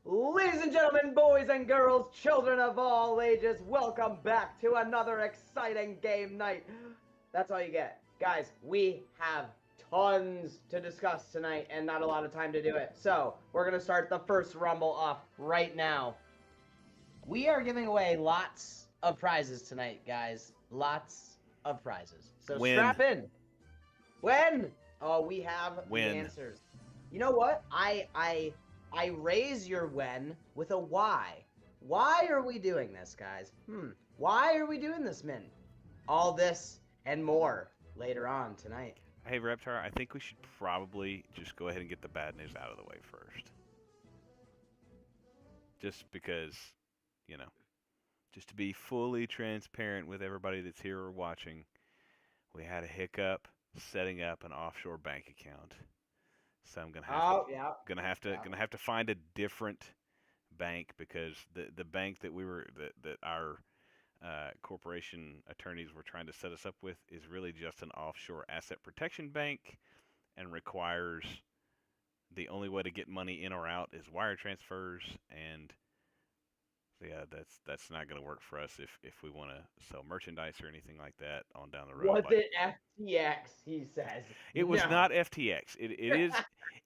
Ladies and gentlemen, boys and girls, children of all ages, welcome back to another exciting game night. That's all you get. Guys, we have tons to discuss tonight and not a lot of time to do it. So, we're going to start the first rumble off right now. We are giving away lots of prizes tonight, guys. Lots of prizes. So, strap in. When? Oh, we have the answers. You know what? I raise your when with a why. Why are we doing this, guys? Why are we doing this, Min? All this and more later on tonight. Hey, Reptar, I think we should probably just go ahead and get the bad news out of the way first. Just because, just to be fully transparent with everybody that's here or watching, we had a hiccup setting up an offshore bank account. So I'm gonna have to find a different bank because the bank that our corporation attorneys were trying to set us up with is really just an offshore asset protection bank and requires the only way to get money in or out is wire transfers, and yeah, that's not going to work for us if we want to sell merchandise or anything like that on down the road. Was it FTX? He says it was not FTX.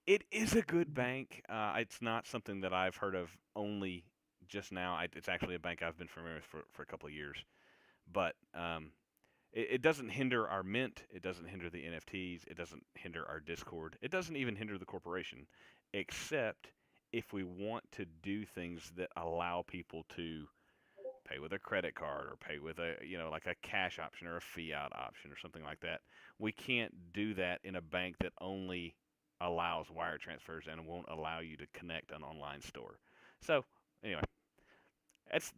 It is a good bank. It's not something that I've heard of only just now. It's actually a bank I've been familiar with for a couple of years, but it doesn't hinder our mint. It doesn't hinder the NFTs. It doesn't hinder our Discord. It doesn't even hinder the corporation, except if we want to do things that allow people to pay with a credit card or pay with like a cash option or a fiat option or something like that. We can't do that in a bank that only allows wire transfers and won't allow you to connect an online store. So anyway,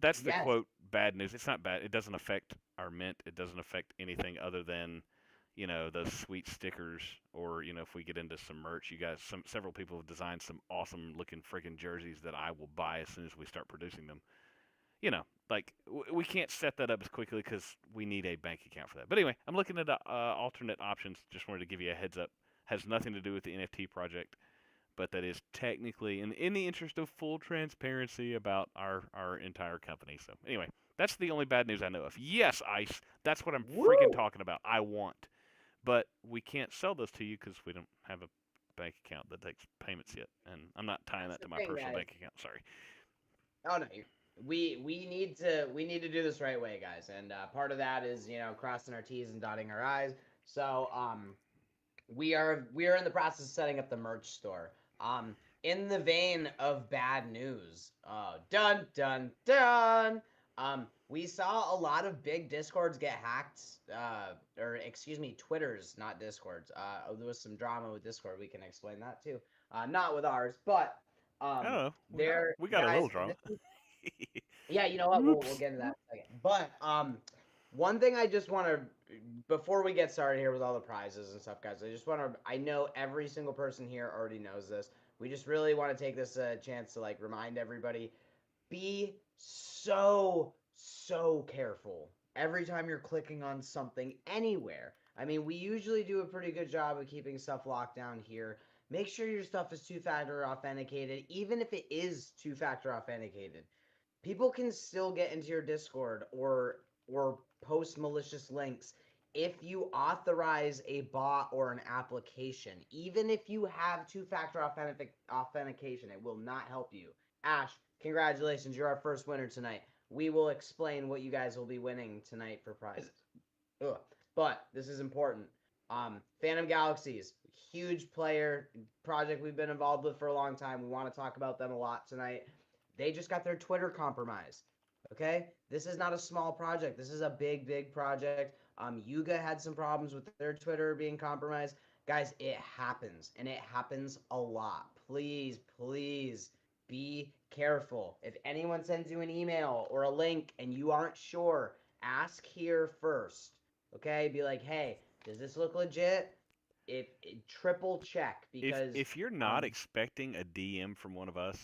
that's the quote bad news. It's not bad. It doesn't affect our mint. It doesn't affect anything other than those sweet stickers, or if we get into some merch, you guys, several people have designed some awesome looking friggin' jerseys that I will buy as soon as we start producing them. Like we can't set that up as quickly because we need a bank account for that. But anyway, I'm looking at alternate options. Just wanted to give you a heads up. Has nothing to do with the NFT project, but that is technically in the interest of full transparency about our entire company. So anyway, that's the only bad news I know of. Yes, Ice, that's what I'm freaking talking about. I want. But we can't sell those to you because we don't have a bank account that takes payments yet, and I'm not tying that to my personal bank account. Sorry. Oh no, we need to do this right way, guys, and part of that is crossing our T's and dotting our I's. So we are in the process of setting up the merch store. In the vein of bad news, dun dun dun. We saw a lot of big Discords get hacked, or excuse me, Twitters, not Discords. There was some drama with Discord. We can explain that too. Not with ours, but we got a little drama. Yeah, you know what? We'll get into that in a second. But one thing I just want to, before we get started here with all the prizes and stuff, guys, I know every single person here already knows this. We just really want to take this chance to remind everybody, be so careful every time you're clicking on something anywhere. I mean, we usually do a pretty good job of keeping stuff locked down here. Make sure your stuff is two-factor authenticated, even if it is two-factor authenticated. People can still get into your Discord or post malicious links if you authorize a bot or an application. Even if you have two-factor authentication, it will not help you. Ash, congratulations, you're our first winner tonight. We will explain what you guys will be winning tonight for prizes. But this is important. Phantom Galaxies, huge player project we've been involved with for a long time. We want to talk about them a lot tonight. They just got their Twitter compromised. Okay, this is not a small project. This is a big project. Yuga had some problems with their Twitter being compromised. Guys, it happens, and it happens a lot. Please be careful. If anyone sends you an email or a link and you aren't sure, ask here first. Okay, be like, hey, does this look legit? Triple check, because if you're not expecting a DM from one of us,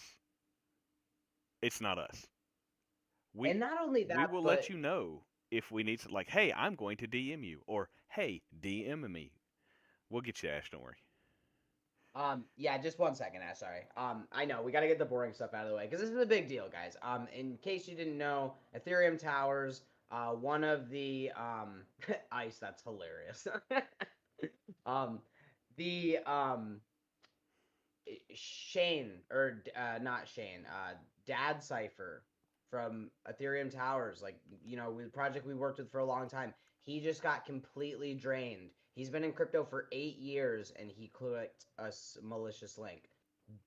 it's not us. And not only that, we will let you know if we need to, like, hey, I'm going to DM you, or hey, DM me. We'll get you, Ash. Don't worry. Yeah, just 1 second, Ash. Sorry. I know we got to get the boring stuff out of the way because this is a big deal, guys. In case you didn't know, Ethereum towers. One of the ice. That's hilarious. um, the Shane or not Shane, Dad Cipher from Ethereum Towers, like the project we worked with for a long time. He just got completely drained. He's been in crypto for 8 years, and he clicked a malicious link.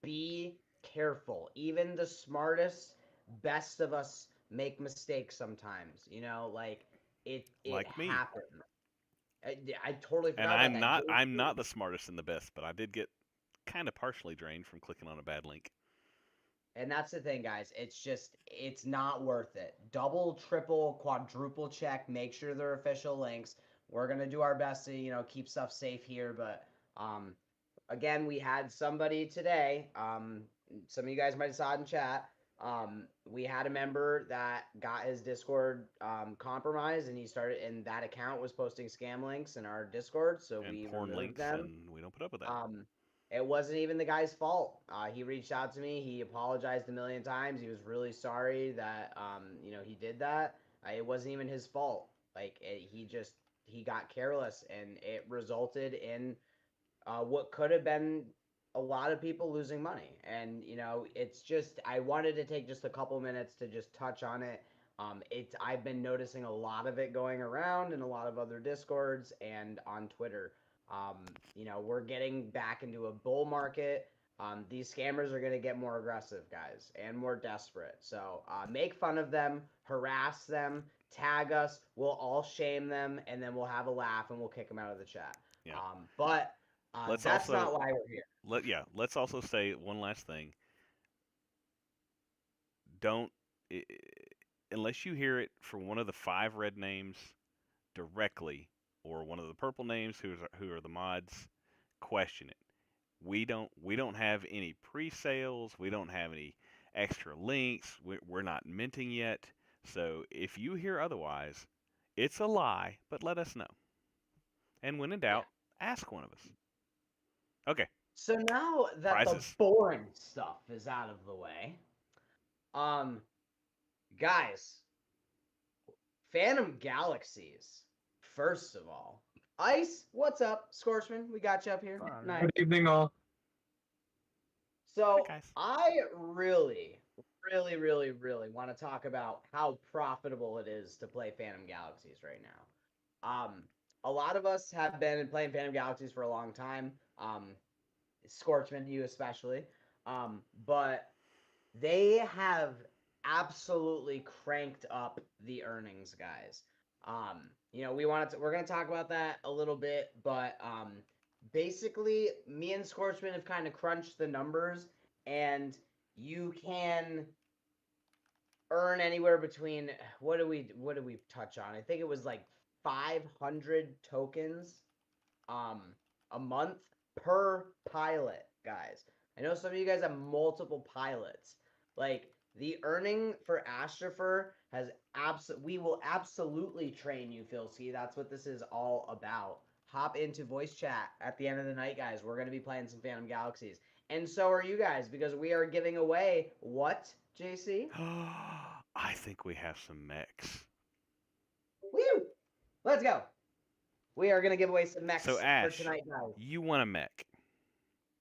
Be careful. Even the smartest, best of us make mistakes sometimes. Like it Like me. happened. I totally And forgot about I'm that. not I'm not the smartest and the best, but I did get kind of partially drained from clicking on a bad link. And that's the thing, guys. It's not worth it. Double, triple, quadruple check. Make sure they're official links. We're gonna do our best to keep stuff safe here, but um, again, we had somebody today. Some of you guys might have saw it in chat. We had a member that got his Discord compromised, and that account was posting scam links in our Discord, so And we porn removed links, them. and we don't put up with that. Um, it wasn't even the guy's fault. He reached out to me. He apologized a million times. He was really sorry that he did that. It wasn't even his fault. Like he got careless, and it resulted in what could have been a lot of people losing money. And it's just I wanted to take just a couple minutes to just touch on it. I've been noticing a lot of it going around in a lot of other discords and on Twitter. We're getting back into a bull market. These scammers are going to get more aggressive, guys, and more desperate. So make fun of them, harass them, tag us. We'll all shame them, and then we'll have a laugh and we'll kick them out of the chat. Yeah. But Let's that's also not why we're here. let's also say one last thing. Don't I- unless you hear it from one of the five red names directly or one of the purple names who are the mods, question it. We don't have any pre-sales. We don't have any extra links. We're not minting yet. So if you hear otherwise, it's a lie. But let us know. And when in Yeah. doubt, ask one of us. Okay, So now that the prizes. boring stuff is out of the way, um, guys, Phantom Galaxies. First of all, Ice, what's up, Scorchman? We got you up here. Nice. Good evening, all. Hi So guys. I really, really, really, really want to talk about how profitable it is to play Phantom Galaxies right now. A lot of us have been playing Phantom Galaxies for a long time. Scorchman, you especially. But they have absolutely cranked up the earnings, guys. We're gonna talk about that a little bit, but basically, me and Scorchman have kind of crunched the numbers, and you can earn anywhere between what do we touch on? I think it was like 500 tokens um a month per pilot, guys. I know some of you guys have multiple pilots. Like the earning for Astropher has we will absolutely train you, Filski. That's what this is all about. Hop into voice chat at the end of the night, guys. We're going to be playing some Phantom Galaxies. And so are you guys because we are giving away what, JC? I think we have some mechs. Woo! Let's go. We are going to give away some So mechs for Ash, tonight, guys. you want a mech.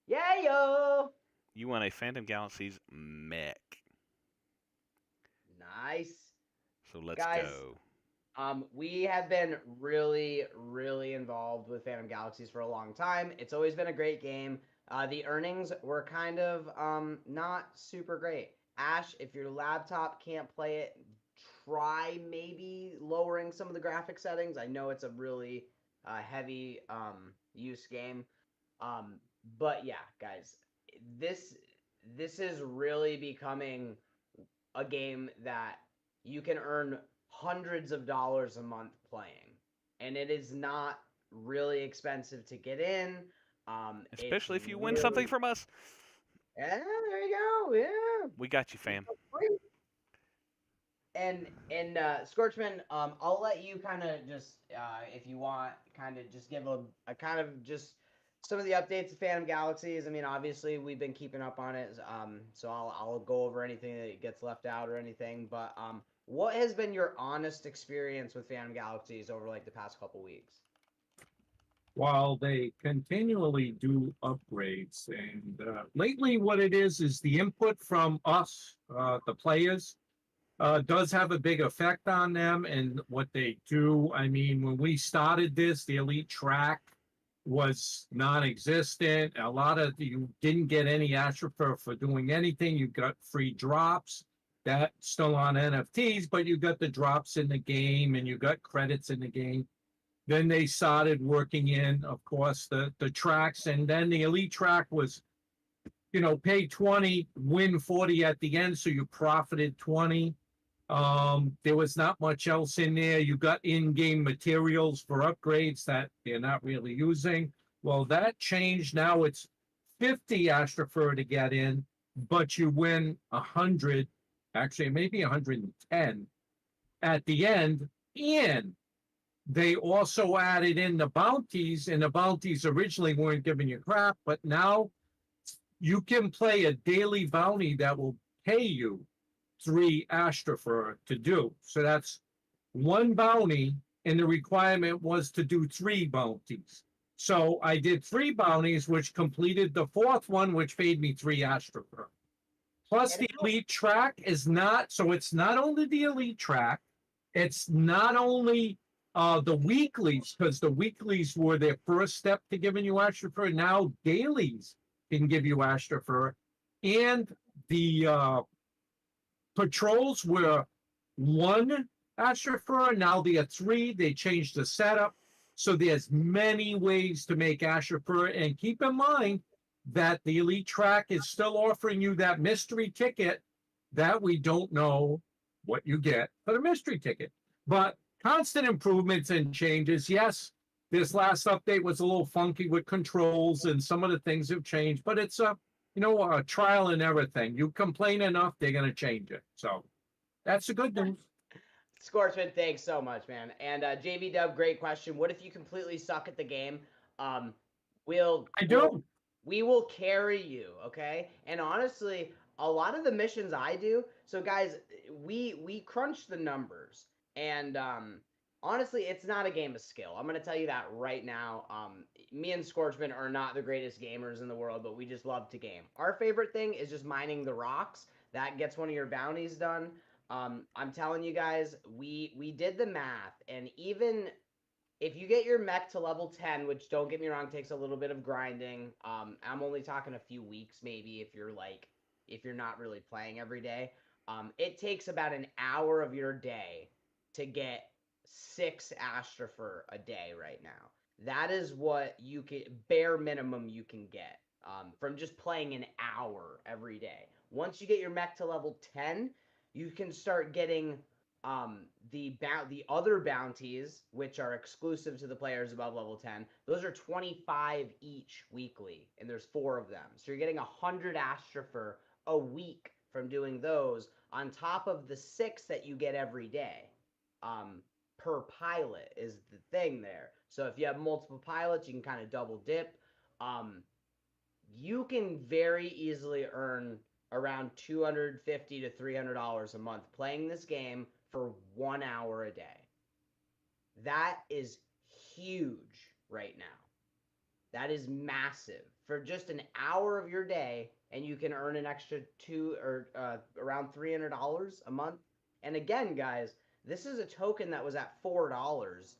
Yeah, yo! You want a Phantom Galaxies mech. Nice. So let's Guys, go. we have been really, really involved with Phantom Galaxies for a long time. It's always been a great game. The earnings were kind of not super great. Ash, if your laptop can't play it, try maybe lowering some of the graphic settings. I know it's a really heavy use game. Um, but yeah, guys, this this is really becoming a game that you can earn hundreds of dollars a month playing, and it is not really expensive to get in. It's Especially if you win something really from us. yeah, there you go, yeah, We got you, it's fam. for free. And Scorchman, I'll let you kind of just if you want, kind of just give a kind of just some of the updates of Phantom Galaxies. I mean, obviously we've been keeping up on it, so I'll go over anything that gets left out or anything. But what has been your honest experience with Phantom Galaxies over like the past couple weeks? While they continually do upgrades. And lately, what it is the input from us, the players, does have a big effect on them and what they do. I mean, when we started this, the elite track was non-existent. A lot of you didn't get any Astropher for doing anything. You got free drops. That's still on NFTs, but you got the drops in the game and you got credits in the game. Then they started working in, of course, the tracks, and then the elite track was, pay 20, win 40 at the end, so you profited 20. There was not much else in there. You got in-game materials for upgrades that they're not really using. Well, that changed. Now it's 50 Astropher to get in, but you win 100, actually maybe 110 at the end, and they also added in the bounties, and the bounties originally weren't giving you crap, but now you can play a daily bounty that will pay you 3 Astropher to do. So that's one bounty, and the requirement was to do 3 bounties. So I did 3 bounties, which completed the 4th one, which paid me 3 Astropher. Plus the elite track is not, so it's not only the elite track, it's not only the weeklies, because the weeklies were their first step to giving you Astropher. Now dailies can give you Astropher, and the patrols were 1 Astropher. Now they are 3. They changed the setup, so there's many ways to make Astropher. And keep in mind that the elite track is still offering you that mystery ticket that we don't know what you get for the mystery ticket, but constant improvements and changes. Yes, this last update was a little funky with controls and some of the things have changed, but it's a trial and error thing. You complain enough, they're going to change it. So that's the good news. Scoresman, thanks so much, man. And JB Dub, great question. What if you completely suck at the game? Um, I do. We will carry you, okay? And honestly, a lot of the missions I do. So guys, we crunch the numbers, and honestly, it's not a game of skill. I'm gonna tell you that right now. Me and Scorchman are not the greatest gamers in the world, but we just love to game. Our favorite thing is just mining the rocks. That gets one of your bounties done. I'm telling you guys, we did the math, and even if you get your mech to level 10, which don't get me wrong, takes a little bit of grinding. I'm only talking a few weeks, maybe, if you're not really playing every day. It takes about an hour of your day to get 6 Astropher a day right now. That is what you can, bare minimum you can get from just playing an hour every day. Once you get your mech to level 10, you can start getting the other bounties, which are exclusive to the players above level 10. Those are 25 each weekly, and there's 4 of them. So you're getting 100 Astropher a week from doing those, on top of the 6 that you get every day. Per pilot is the thing there. So if you have multiple pilots, you can kind of double dip. You can very easily earn around $250 to $300 a month playing this game for 1 hour a day. That is huge right now. That is massive for just an hour of your day, and you can earn an extra around $300 a month. And again, guys, this is a token that was at $4,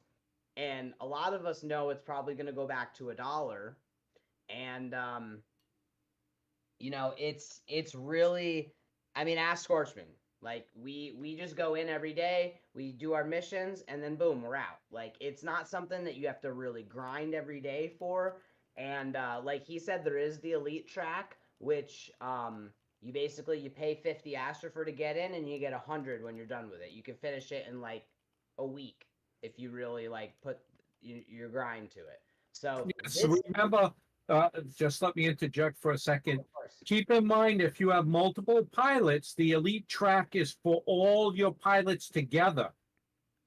and a lot of us know it's probably going to go back to $1. And it's really, I mean, ask Scorchman. Like we just go in every day, we do our missions, and then boom, we're out. Like it's not something that you have to really grind every day for. And like he said, there is the elite track, which you pay 50 Astropher to get in, and you get 100 when you're done with it. You can finish it in like a week if you really like put your grind to it. So yes, remember, just let me interject for a second. Of course. Keep in mind, if you have multiple pilots, the elite track is for all your pilots together.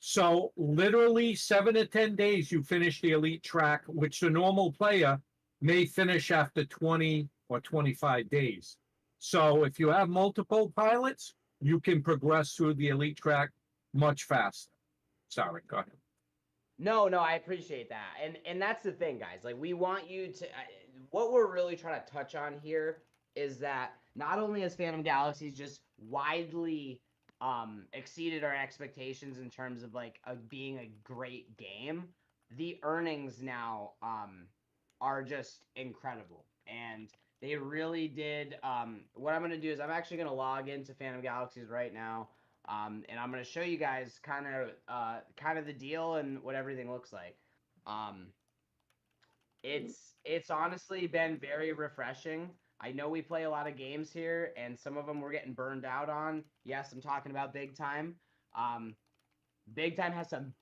So literally 7 to 10 days, you finish the elite track, which the normal player may finish after 20 or 25 days. So if you have multiple pilots, you can progress through the elite track much faster. Sorry, go ahead. No, I appreciate that, and that's the thing, guys. Like, we want you to. What we're really trying to touch on here is that not only has Phantom Galaxies just widely exceeded our expectations in terms of like being a great game, the earnings now are just incredible, and they really did. What I'm gonna do is I'm actually gonna log into Phantom Galaxies right now. And I'm gonna show you guys kind of the deal and what everything looks like. Um, it's honestly been very refreshing. I know we play a lot of games here, and some of them we're getting burned out on. Yes, I'm talking about Big Time. Um, Big Time has some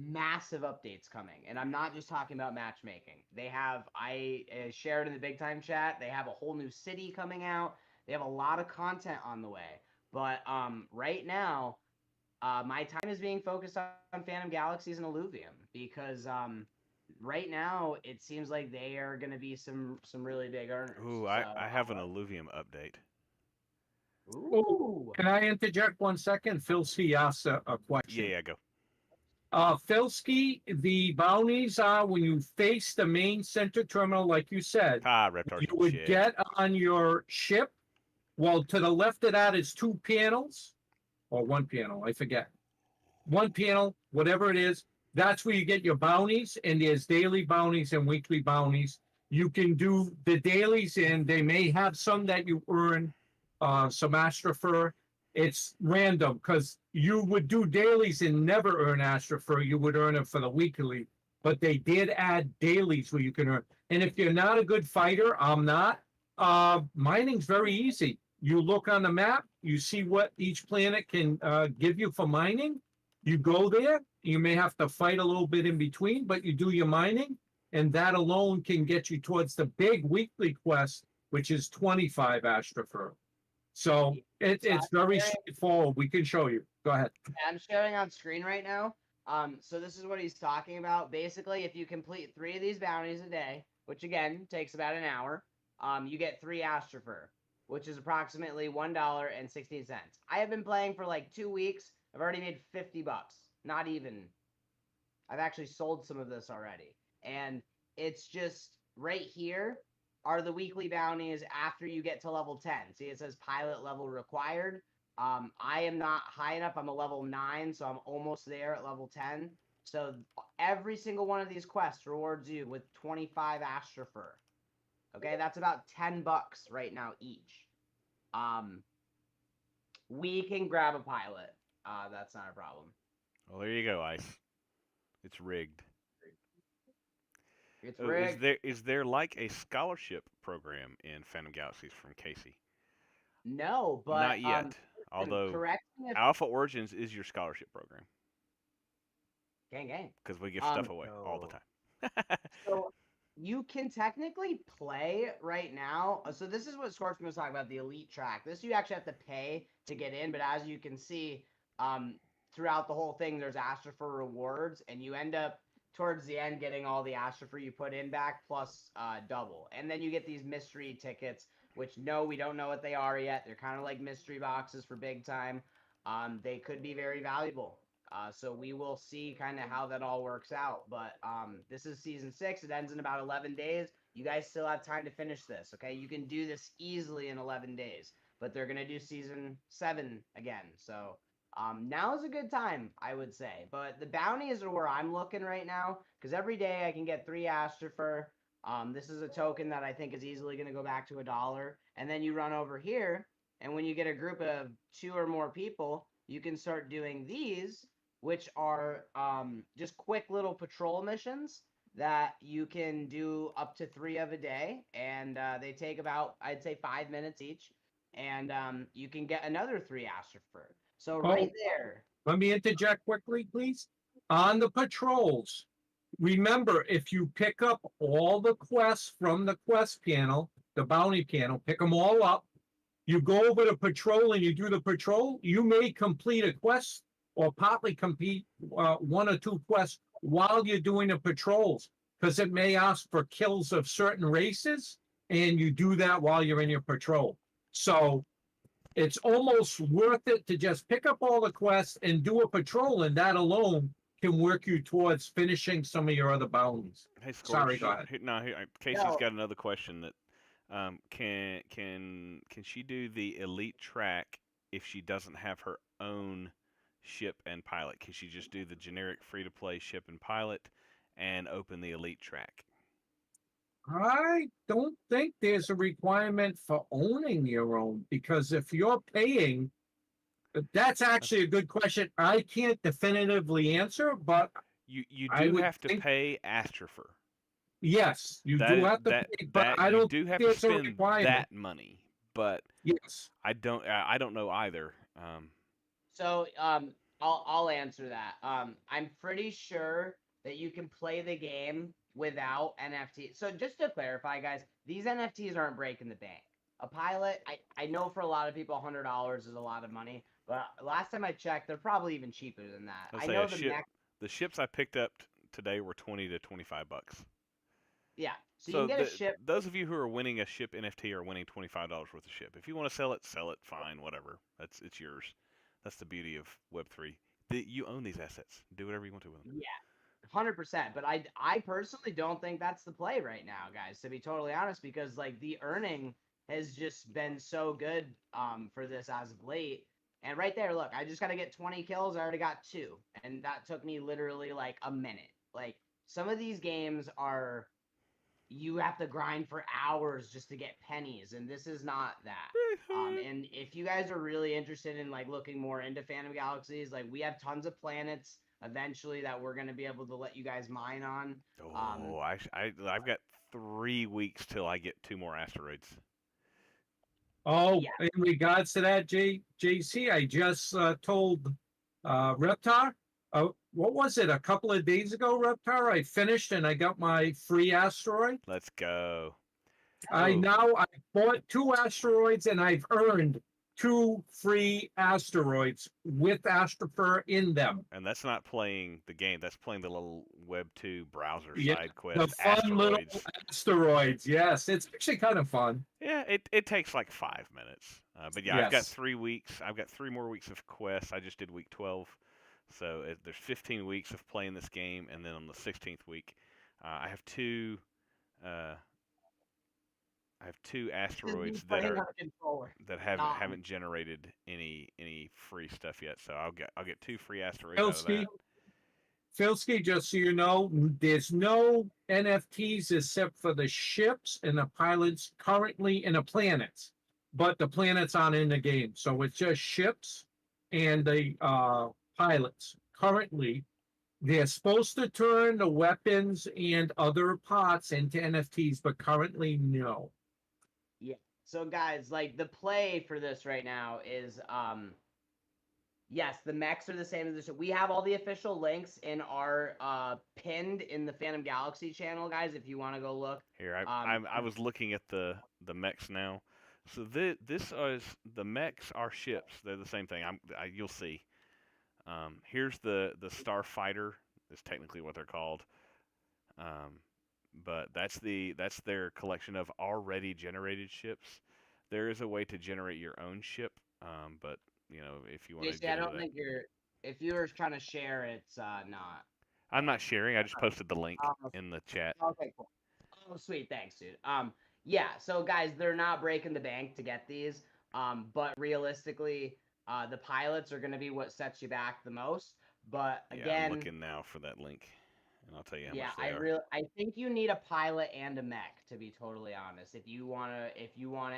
massive updates coming, and I'm not just talking about matchmaking. They have I shared in the Big Time chat. They have a whole new city coming out. They have a lot of content on the way. But right now, my time is being focused on Phantom Galaxies and Illuvium because right now it seems like they are going to be some really big earners. Ooh, So, I have an Illuvium update. Oh, ooh, can I interject 1 second? Phil C asked a question. Yeah, go. Filski, the bounties are when you face the main center terminal, like you said, Ah, Reptar you can would shit. get on your ship. Well, to the left of that is 2 panels, or 1 panel, I forget. 1 panel, whatever it is, that's where you get your bounties, and there's daily bounties and weekly bounties. You can do the dailies, and they may have some that you earn some Astrofer. It's random because you would do dailies and never earn Astrofer. You would earn it for the weekly, but they did add dailies where you can earn. And if you're not a good fighter, I'm not. Mining's very easy. You look on the map, you see what each planet can give you for mining. You go there, you may have to fight a little bit in between, but you do your mining, and that alone can get you towards the big weekly quest, which is 25 Astrofer. So it's very straightforward. We can show you. Go ahead. I'm sharing on screen right now. So this is what he's talking about. Basically, if you complete 3 of these bounties a day, which again takes about an hour, you get 3 Astrofer, which is approximately $1.16. I have been playing for like 2 weeks. I've already made $50. Not even. I've actually sold some of this already. And it's just right here are the weekly bounties after you get to level 10. See, it says pilot level required. I am not high enough. I'm a level 9, so I'm almost there at level 10. So every single one of these quests rewards you with 25 Astrofer. Okay, that's about $10 right now each. We can grab a pilot. That's not a problem. Well, there you go, Ice. It's rigged. It's Oh, rigged. is there like a scholarship program in Phantom Galaxies from Casey? No, but Not yet. Although correct me if Alpha Origins is your scholarship program gang. because we give stuff away all the No. time. So you can technically play right now. So this is what Scorpion was talking about, the elite track. This you actually have to pay to get in, but as you can see, throughout the whole thing, there's Astrofer rewards, and you end up towards the end getting all the Astrofer you put in back plus double. And then you get these mystery tickets, which no, we don't know what they are yet. They're kind of like mystery boxes for Big Time. They could be very valuable. So we will see kind of how that all works out. But this is season 6. It ends in about 11 days. You guys still have time to finish this, okay? You can do this easily in 11 days. But they're going to do season 7 again. So now is a good time, I would say. But the bounties are where I'm looking right now. Because every day I can get 3 Astrofer. This is a token that I think is easily going to go back to $1. And then you run over here. And when you get a group of 2 or more people, you can start doing these, which are just quick little patrol missions that you can do up to 3 of a day. And they take about, I'd say, 5 minutes each. And you can get another 3 Astrofer. So right there. Let me interject quickly, please. On the patrols, remember, if you pick up all the quests from the quest panel, the bounty panel, pick them all up, you go over to patrol and you do the patrol, you may complete a quest or partly complete 1 or 2 quests while you're doing the patrols. because it may ask for kills of certain races, and you do that while you're in your patrol. So it's almost worth it to just pick up all the quests and do a patrol, and that alone can work you towards finishing some of your other bounties. Hey, Sorry, Scorch. go ahead. Casey's No, got another question that can she do the elite track if she doesn't have her own ship and pilot? Can she just do the generic free to play ship and pilot and open the elite track? I don't think there's a requirement for owning your own, because if you're paying, that's actually a good question. I can't definitively answer, but You I do would have to think pay Astropher. yes, you do have to pay, but That I you don't do think have to there's a spend requirement. that money, but Yes. I don't know either. so I'll answer that. I'm pretty sure that you can play the game without NFT. So just to clarify, guys, these NFTs aren't breaking the bank. A pilot, I know for a lot of people, $100 is a lot of money, but last time I checked, they're probably even cheaper than that. Let's I say know the max. the ships I picked up today were 20 to 25 bucks. Yeah, so you So can get a ship. those of you who are winning a ship NFT are winning $25 worth of ship. If you want to sell it, fine, whatever. It's yours. That's the beauty of Web3. You own these assets. Do whatever you want to with them. Yeah, 100%. But I personally don't think that's the play right now, guys. To be totally honest, because like the earning has just been so good for this as of late. And right there, look, I just got to get 20 kills. I already got 2, and that took me literally like a minute. Like some of these games are you have to grind for hours just to get pennies, and this is not that. And if you guys are really interested in like looking more into Phantom Galaxies, like we have tons of planets eventually that we're gonna be able to let you guys mine on. Oh, I've got 3 weeks till I get 2 more asteroids. Oh, Yeah, in regards to that, JC, I just told Reptar, what was it, a couple of days ago, Reptar? I finished and I got my free asteroid. Let's go. I bought 2 asteroids and I've earned 2 free asteroids with Astropher in them. And that's not playing the game. That's playing the little Web 2 browser Yeah, side the quest, fun little asteroids. asteroids. Yes, it's actually kind of fun. Yeah, it takes like 5 minutes. But yeah, I've got Yes. 3 weeks. I've got 3 more weeks of quests. I just did week 12. So there's 15 weeks of playing this game. And then on the 16th week, I have two. I have two this is me asteroids playing on a controller. that Not haven't generated any free stuff yet. So I'll get 2 free asteroids out of Filski, that. Filski, just so you know, there's no NFTs except for the ships and the pilots currently in the planets, but the planets aren't in the game. So it's just ships and the pilots. Currently, they're supposed to turn the weapons and other parts into NFTs, but currently, no. yeah. So guys, like the play for this right now is yes, the mechs are the same as this. We have all the official links in our pinned in the Phantom Galaxy channel, guys. If you want to go look. Here, Um, I was looking at the mechs now. So this is the mechs are ships. They're the same thing. You'll see. Here's the starfighter. Is technically what they're called. Um, but that's their collection of already generated ships. There is a way to generate your own ship. But if you want to JC, I get into don't that, think you're. If you were trying to share, it's not. I'm not sharing. I just posted the link Um, in the chat. okay, cool. Oh, sweet, thanks, dude. Yeah. So, guys, they're not breaking the bank to get these. But realistically, the pilots are going to be what sets you back the most. But Yeah, I'm again, looking now for that link, and I'll tell you how yeah, much they are. I think you need a pilot and a mech to be totally honest. If you wanna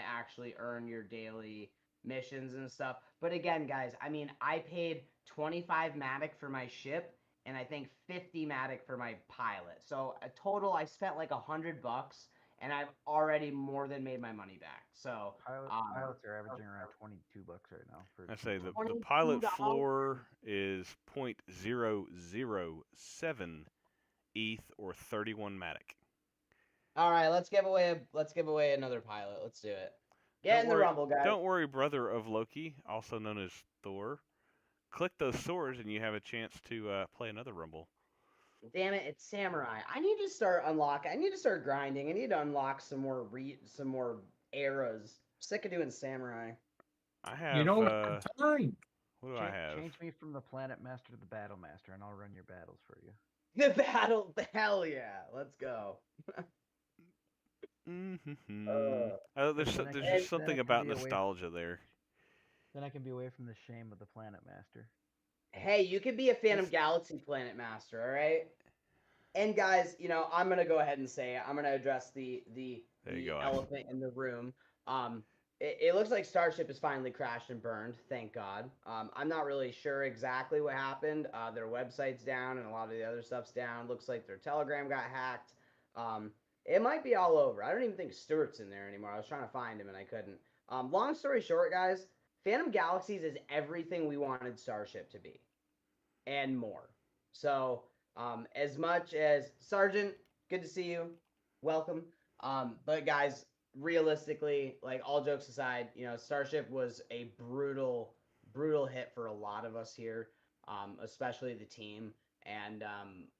actually earn your daily missions and stuff. But again, guys, I mean, I paid 25 Matic for my ship and I think 50 Matic for my pilot. So a total, I spent like $100 and I've already more than made my money back. So Pilots are averaging around $22 right now for I say the pilot $22. floor is 0.007 ETH or 31 Matic. All right, let's give away another pilot. Let's do it. Get in the rumble, guys. Don't worry, brother of Loki, also known as Thor. Click those swords and you have a chance to play another rumble. Damn it, it's samurai. I need to start grinding. I need to unlock some more eras. Sick of doing samurai. I You have don't have time. what do I have? Change me from the planet master to the battle master, and I'll run your battles for you. The battle, hell yeah, let's go. Mm-hmm. Uh, Oh, Then I there's can, and just then I something can about be away. nostalgia there. Then I can be away from the shame of the planet master. hey, you could be a Phantom It's Galaxy Planet Master, all right? And guys, I'm gonna go ahead and say it. I'm gonna address there you the go. elephant in the room. It looks like Starship has finally crashed and burned. Thank God. I'm not really sure exactly what happened. Their website's down and a lot of the other stuff's down. Looks like their Telegram got hacked. Um, it might be all over. I don't even think Stuart's in there anymore. I was trying to find him and I couldn't. Long story short, guys, Phantom Galaxies is everything we wanted Starship to be and more. So, as much as Sergeant, good to see you, welcome. But guys, realistically, like all jokes aside, Starship was a brutal hit for a lot of us here, especially the team, and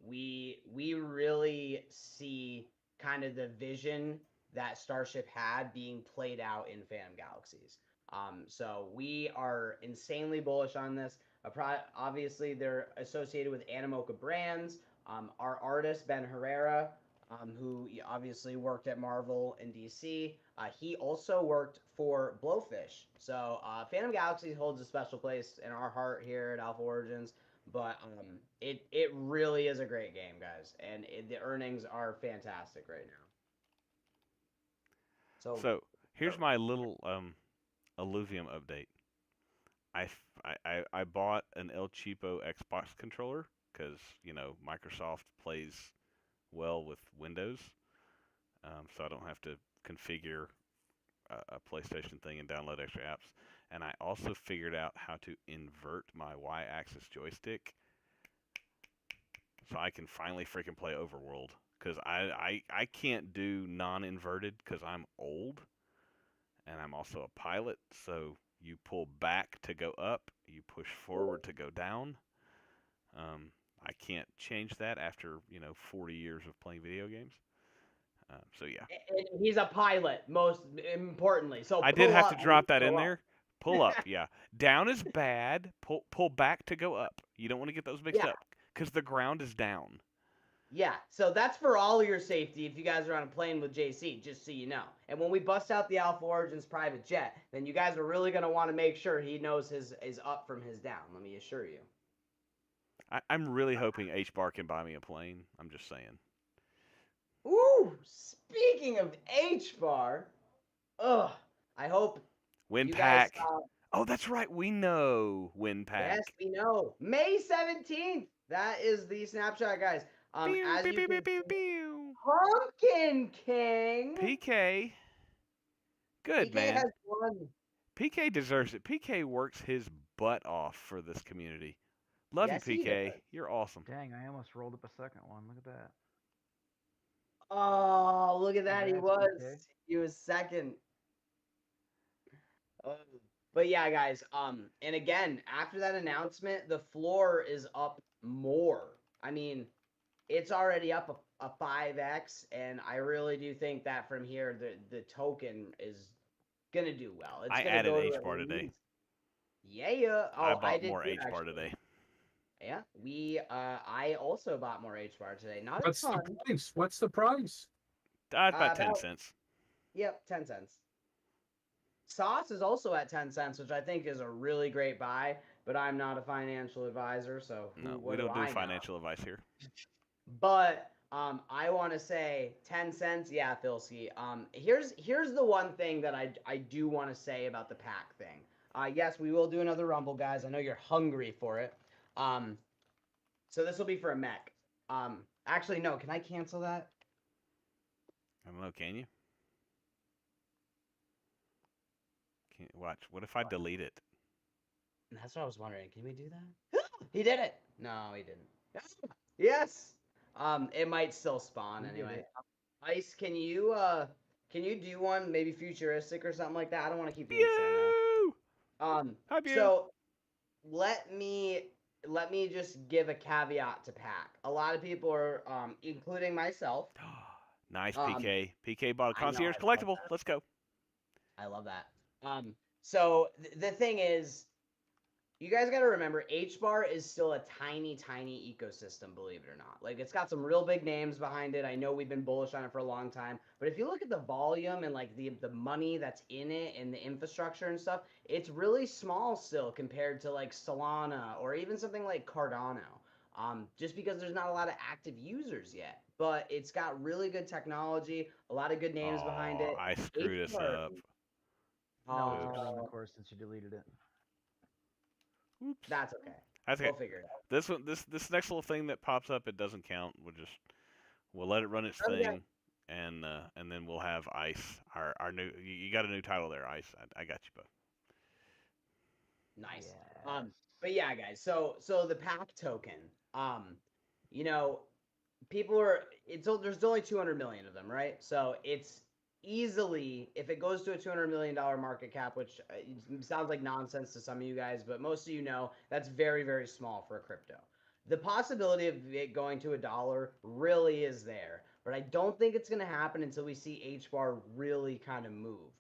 we really see kind of the vision that Starship had being played out in Phantom Galaxies. So we are insanely bullish on this. Obviously, they're associated with Animoca Brands. Our artist, Ben Herrera, who obviously worked at Marvel and DC, he also worked for Blowfish. So Phantom Galaxy holds a special place in our heart here at Alpha Origins. But it really is a great game, guys, and the earnings are fantastic right now. So So here's my little Illuvium update. I bought an El Cheapo Xbox controller because Microsoft plays well with Windows, so I don't have to configure a PlayStation thing and download extra apps. And I also figured out how to invert my Y-axis joystick, so I can finally freaking play Overworld. Because I can't do non-inverted because I'm old, and I'm also a pilot. So you pull back to go up, you push forward to go down. Um, I can't change that after 40 years of playing video games. So yeah, and he's a pilot, most importantly. So I did pull have to up. drop that in there. Pull up, yeah. Down is bad. Pull back to go up. You don't want to get those mixed Yeah, up because the ground is down. yeah. So that's for all your safety if you guys are on a plane with JC, just so you know. And when we bust out the Alpha Origins private jet, then you guys are really going to want to make sure he knows his is up from his down. Let me assure you. I'm really hoping H Bar can buy me a plane. I'm just saying. Ooh, speaking of H bar, ugh, I hope you guys WinPack. saw. Oh, that's right. We know WinPack. Yes, we know. May 17th. That is the snapshot, guys. Pew, As pew, you pew, pew, can pew, see, pew. Pumpkin King. PK. Good, PK man. has won. PK deserves it. PK works his butt off for this community. Love you, Yes, he does. PK. You're awesome. Dang, I almost rolled up a second one. Look at that. Oh, look at that. He Congrats, was. PK. He was second. Oh. But yeah, guys. And again, after that announcement, the floor is up more. I mean, it's already up a 5x, and I really do think that from here, the token is gonna do well. It's I gonna added go to H at Bar today. least. Yeah. I Oh, I bought did more too, H Bar actually. today. Yeah, I also bought more H bar today. Not a What's the ton. price? What's the price? About 10 About cents. Yep, 10 cents. Sauce is also at 10 cents, which I think is a really great buy. But I'm not a financial advisor, so No, we what do don't do I know? financial advice here. But I want to say 10 cents. Yeah, Filski. Here's the one thing that I do want to say about the pack thing. Yes, we will do another Rumble, guys. I know you're hungry for it. So this will be for a mech. Actually, no. Can I cancel that? I don't know, can you? Watch. What if I delete it? That's what I was wondering. Can we do that? He did it. No, he didn't. Yes. It might still spawn He did anyway. it. Ice, can you do one maybe futuristic or something like that? I don't want to keep doing samurai. Pew! Um, Hi, Pew! so let me let me just give a caveat to Pack. A lot of people are, including myself. Nice Um, PK. PK bought a I know concierge I love collectible. that. Let's go. I love that. So the thing is, you guys got to remember, HBAR is still a tiny, tiny ecosystem, believe it or not. Like, it's got some real big names behind it. I know we've been bullish on it for a long time, but if you look at the volume and like the money that's in it and the infrastructure and stuff, it's really small still compared to like Solana or even something like Cardano. Just because there's not a lot of active users yet, but it's got really good technology, a lot of good names behind Oh, it. I screwed us HBAR, up. No, it's Oops. been on the uh, course since you deleted it. Oops. that's okay. That's okay. We'll figure it out. This next little thing that pops up, it doesn't count. We'll let it run its Okay. thing, and then we'll have Ice. Our new. You got a new title there, Ice. I got you, bud. Nice. Yes. But yeah, guys. So the pack token. You know, people are. There's only 200 million of them, right? So it's easily, if it goes to a $200 million market cap, which it sounds like nonsense to some of you guys, but most of you know that's very very small for a crypto. The possibility of it going to $1 really is there, but I don't think it's going to happen until we see H bar really kind of move.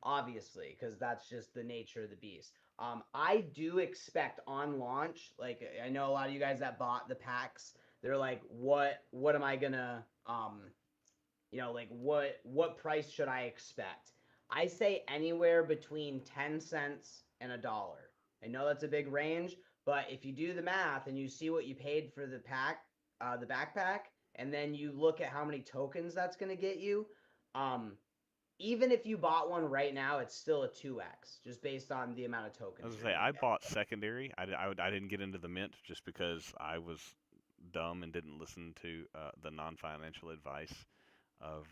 Obviously, because that's just the nature of the beast. I do expect on launch, like I know a lot of you guys that bought the packs, they're like, what am I gonna like what price should I expect? I say anywhere between 10 cents and $1. I know that's a big range, but if you do the math and you see what you paid for the the backpack, and then you look at how many tokens that's gonna get you, um, even if you bought one right now, it's still a 2x just based on the amount of I was tokens gonna you're say going to I get. bought secondary. I didn't get into the mint just because I was dumb and didn't listen to the non-financial advice of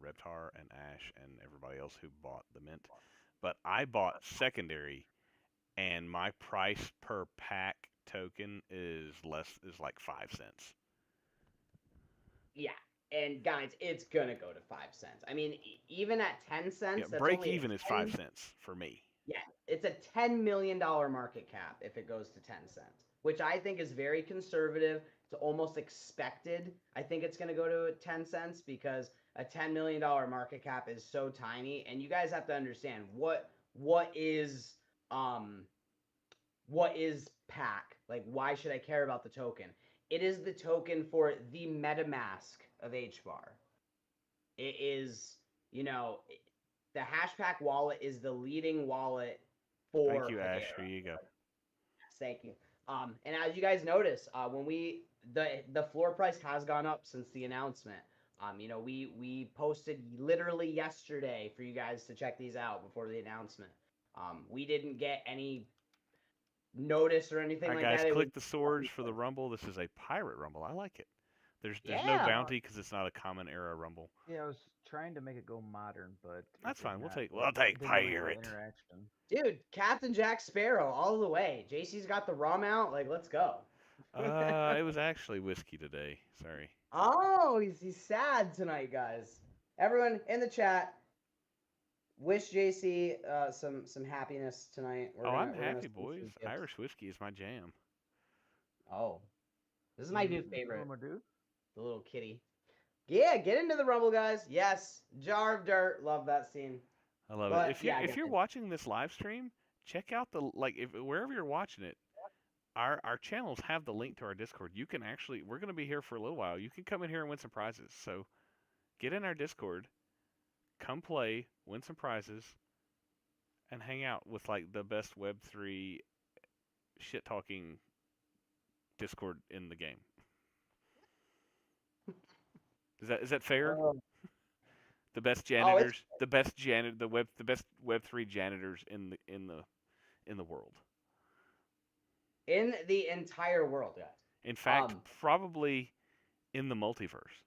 Reptar and Ash and everybody else who bought the mint. But I bought secondary, and my price per pack token is like 5 cents. Yeah. And guys, it's going to go to 5 cents. I mean, even at 10 Yeah, cents, that's break only a even is 10. 5 cents for me. Yeah, it's a $10 million market cap if it goes to 10 cents, which I think is very conservative. It's almost expected. I think it's going to go to 10 cents because a $10 million market cap is so tiny, and you guys have to understand what is um what is pack? Like, why should I care about the token? It is the token for the MetaMask of HBAR. It is, you know, the Hashpack wallet is the leading wallet Thank for you, Ash. Here Hedera. you go. Yes, thank you. And as you guys notice, when the floor price has gone up since the announcement. We posted literally yesterday for you guys to check these out before the announcement. We didn't get any notice or All anything right, like guys, that. It was click the swords for the rumble. This is a pirate rumble. I like it. There's no yeah, bounty because it's not a common era rumble. Yeah, I was trying to make it go modern, but it That's did fine. not. We'll take It didn't have any more pirate. interaction. dude, Captain Jack Sparrow all the way. JC's got the rum out. Like, let's go. It was actually whiskey today. Sorry. Oh, he's sad tonight, guys. Everyone in the chat, wish JC some happiness tonight. Oh, I'm We're gonna happy, send boys. some gifts. Irish whiskey is my jam. Oh, this is my new Mm, favorite, Marmaduke? the little kitty. Yeah, get into the rumble, guys. Yes, jar of dirt. Love that scene. I love it. But yeah, If you're guys. watching this live stream, check out the if wherever you're watching it. Our channels have the link to our Discord. You can actually we're going to be here for a little while. You can come in here and win some prizes. So get in our Discord, come play, win some prizes, and hang out with like the best Web3 shit talking Discord in the game. Is that fair? Oh, The best oh, it's janitors, the best Web3 janitors in the world. in the entire world, guys. In fact, Um, probably in the multiverse.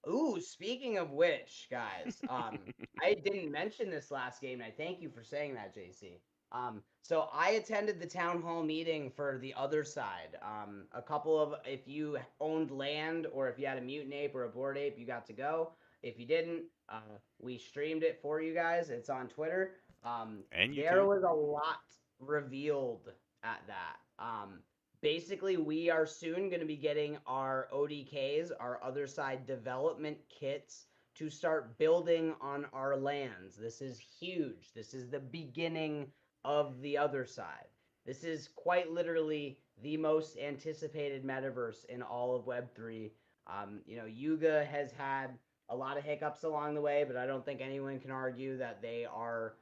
Ooh, speaking of which, guys, I didn't mention this last game, and I thank you for saying that, JC. So I attended the town hall meeting for the other side. A couple of, if you owned land or if you had a mutant ape or a bored ape, you got to go. If you didn't, we streamed it for you guys. It's on Twitter. And There YouTube. was a lot revealed at that. Basically, we are soon going to be getting our ODKs, our other side development kits, to start building on our lands. This is huge. This is the beginning of the other side. This is quite literally the most anticipated metaverse in all of Web3. Yuga has had a lot of hiccups along the way, but I don't think anyone can argue that they are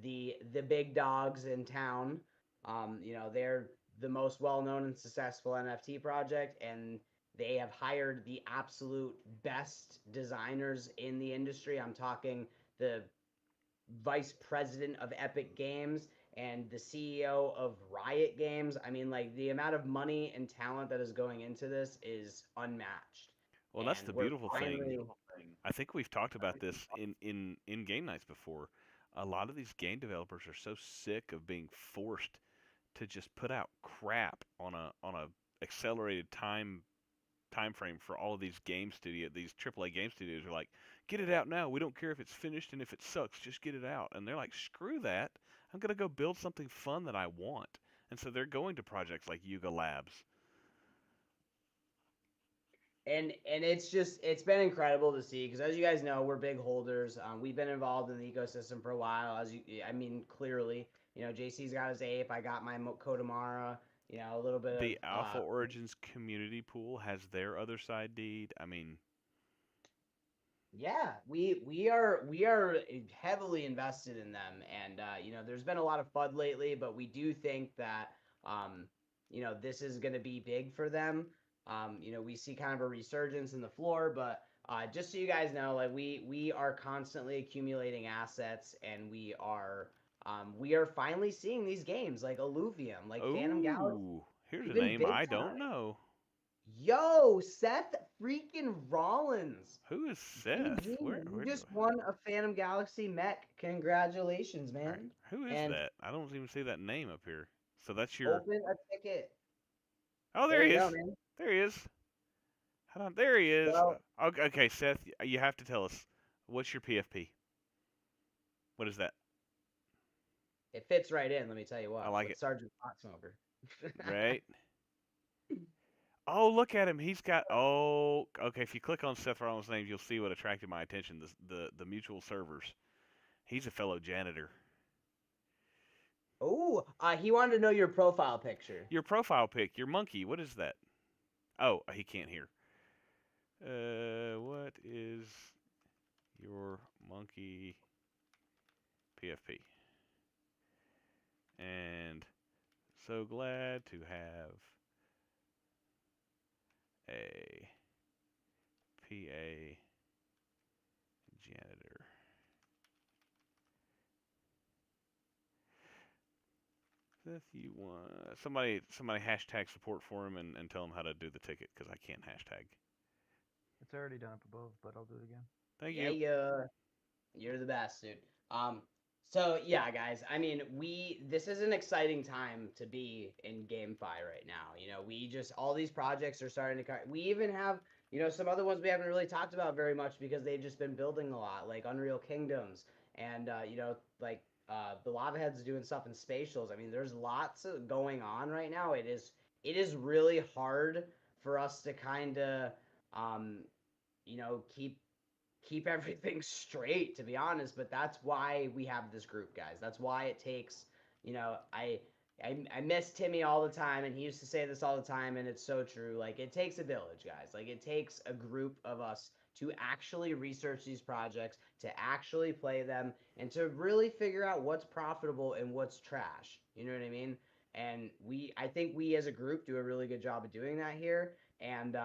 the big dogs in town. They're the most well-known and successful NFT project, and they have hired the absolute best designers in the industry. I'm talking the vice president of Epic Games and the CEO of Riot Games. I mean, like the amount of money and talent that is going into this is unmatched. Well, that's And the we're beautiful thing. finally I think we've talked about this in game nights before. A lot of these game developers are so sick of being forced to just put out crap on a accelerated time frame for all of these these AAA game studios are like, get it out now. We don't care if it's finished and if it sucks, just get it out. And they're like, screw that. I'm gonna go build something fun that I want. And so they're going to projects like Yuga Labs. and it's been incredible to see because as you guys know we're big holders. We've been involved in the ecosystem for a while. I mean, clearly, JC's got his ape. I got my Kodamara. A little bit of The Alpha Origins community pool has their other side deed. I mean, yeah, we are heavily invested in them, and there's been a lot of FUD lately, but we do think that this is going to be big for them. We see kind of a resurgence in the floor, but just so you guys know, like we are constantly accumulating assets, and we are finally seeing these games like Illuvium, like Phantom Galaxy, ooh, here's a even name big I time. don't know. Yo, Seth freaking Rollins. Who is Seth? GG, Where man. You where do just won a Phantom Galaxy mech. Congratulations, all right, man. who is And that? I don't even see that name up here. So that's your open a ticket. Oh, there There he you is. go, man. There he is. Hold on, there he is. So Okay, Seth, you have to tell us what's your PFP? What is that? it fits right in, let me tell you I what, like with it. Sergeant Pot Smoker. Right? Oh, look at him. He's got. Oh, okay. If you click on Seth Rollins' name, you'll see what attracted my attention. The mutual servers. He's a fellow janitor. Oh, he wanted to know your profile picture. Your profile pic, your monkey. What is that? Oh, he can't hear. What is your monkey PFP? And so glad to have a PA janitor. Seth, you want somebody hashtag support for him and tell him how to do the ticket because I can't hashtag. It's already done up above, but I'll do it again. Thank Yeah, you. you're the best, dude. So yeah, guys. I mean, this is an exciting time to be in GameFi right now. We just all these projects are starting to come. We even have some other ones we haven't really talked about very much because they've just been building a lot, like Unreal Kingdoms, and like the Lava Heads doing stuff in spatials. I mean, there's lots of going on right now. It is really hard for us to kind of um, keep everything straight, to be honest. But that's why we have this group, guys. That's why it takes. I miss Timmy all the time, and he used to say this all the time, and it's so true. Like, it takes a village, guys. Like, it takes a group of us to actually research these projects, to actually play them, and to really figure out what's profitable and what's trash. You know what I mean? And I think we as a group do a really good job of doing that here. And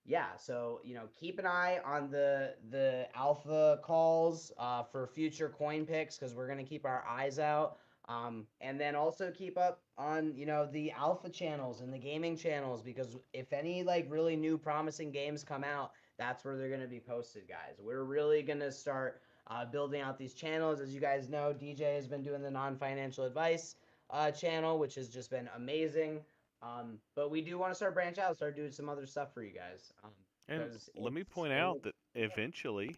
yeah, so keep an eye on the alpha calls for future coin picks because we're gonna keep our eyes out. And then also keep up on the alpha channels and the gaming channels because if any like really new promising games come out, that's where they're gonna be posted, guys. We're really gonna start building out these channels. As you guys know, DJ has been doing the non-financial advice channel, which has just been amazing. But we do want to start branch out, start doing some other stuff for you guys. And Because let me point out that eventually,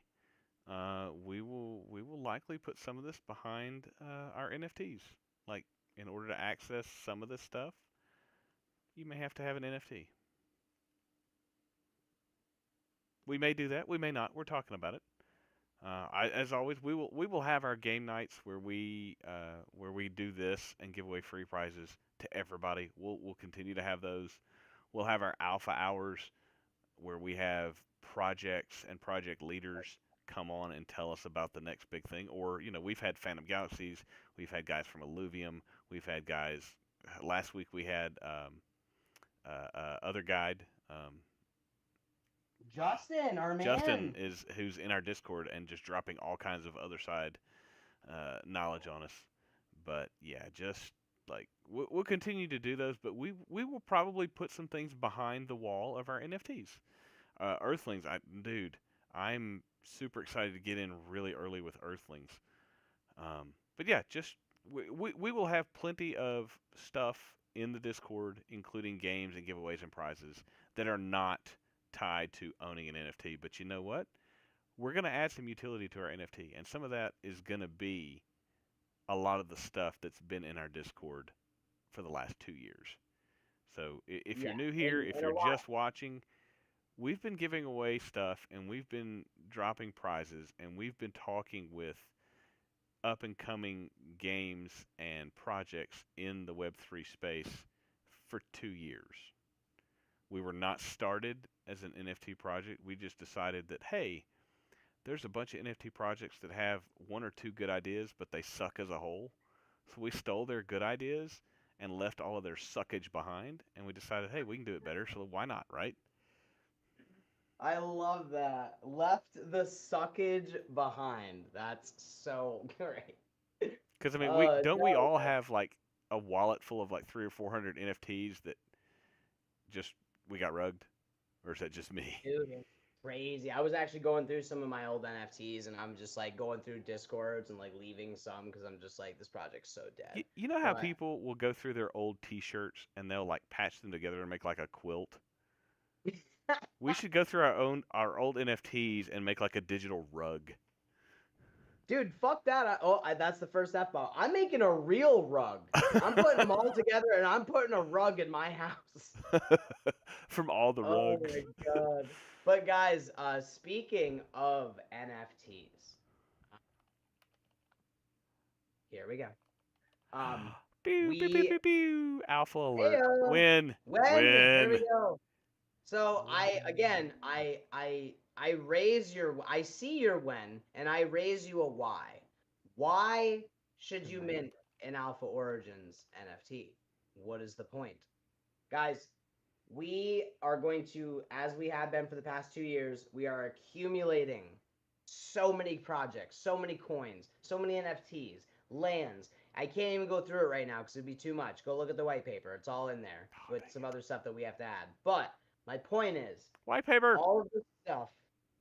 we will likely put some of this behind our NFTs. Like in order to access some of this stuff, you may have to have an NFT. We may do that. We may not. We're talking about it. As always, we will have our game nights where we do this and give away free prizes to everybody. We'll continue to have those. We'll have our alpha hours where we have projects and project leaders come on and tell us about the next big thing. Or we've had Phantom Galaxies, we've had guys from Illuvium, we've had guys. Last week we had other guide. Justin, our Justin man. is who's in our Discord and just dropping all kinds of other side knowledge on us. But yeah, just like we'll continue to do those, but we will probably put some things behind the wall of our NFTs. Earthlings, dude, I'm super excited to get in really early with Earthlings. But yeah, just we will have plenty of stuff in the Discord, including games and giveaways and prizes that are not tied to owning an NFT. But you know what? We're going to add some utility to our NFT, and some of that is going to be a lot of the stuff that's been in our Discord for the last 2 years. So if Yeah, you're new here, if and a you're lot. just watching, we've been giving away stuff, and we've been dropping prizes, and we've been talking with up and coming games and projects in the Web3 space for 2 years. We were not started as an NFT project. We just decided that, hey, there's a bunch of NFT projects that have one or two good ideas, but they suck as a whole. So we stole their good ideas and left all of their suckage behind, and we decided, hey, we can do it better, so why not, right? I love that. Left the suckage behind. That's so great. Because I mean, we No, all have like a wallet full of like 300 or 400 NFTs that just we got rugged, or is that just me? dude, it's crazy. I was actually going through some of my old NFTs, and I'm just like going through Discords and like leaving some because I'm just like, this project's so dead. You know how But people will go through their old T-shirts and they'll like patch them together and make like a quilt? We should go through our old NFTs and make like a digital rug. dude, fuck that. That's the first F bomb. I'm making a real rug. I'm putting them all together, and I'm putting a rug in my house. From all the Oh rugs. my god. But guys, speaking of NFTs, here we go. Pew, pew, pew, We pew, pew. Alpha alert. Heyo. Win. There we Win. go. So I raise your I see your when and I raise you a why. Why should you mint an Alpha Origins NFT? What is the point? Guys, we are going to, as we have been for the past 2 years, we are accumulating so many projects, so many coins, so many NFTs, lands. I can't even go through it right now because it'd be too much. Go look at the white paper. It's all in there with some other stuff that we have to add. But my point is, White paper. all of this stuff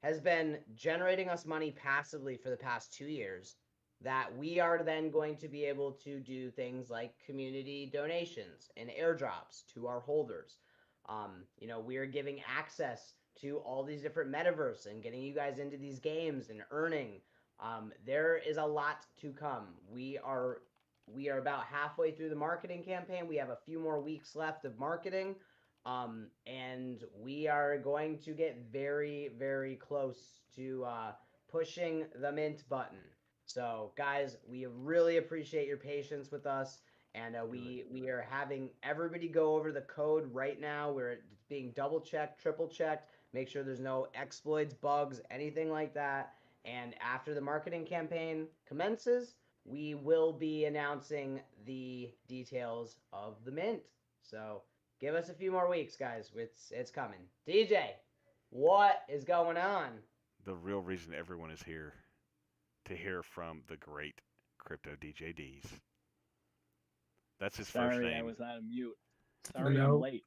has been generating us money passively for the past 2 years that we are then going to be able to do things like community donations and airdrops to our holders. We are giving access to all these different metaverse and getting you guys into these games and earning. There is a lot to come. We are about halfway through the marketing campaign. We have a few more weeks left of marketing. And we are going to get very, very close to pushing the mint button. So, guys, we really appreciate your patience with us. And we are having everybody go over the code right now. It's being double checked, triple checked. Make sure there's no exploits, bugs, anything like that. And after the marketing campaign commences, we will be announcing the details of the mint. So give us a few more weeks, guys. It's coming. DJ, what is going on? The real reason everyone is here to hear from the great Crypto DJ D's. That's his first Sorry, name. I was on mute. Sorry, I'm late.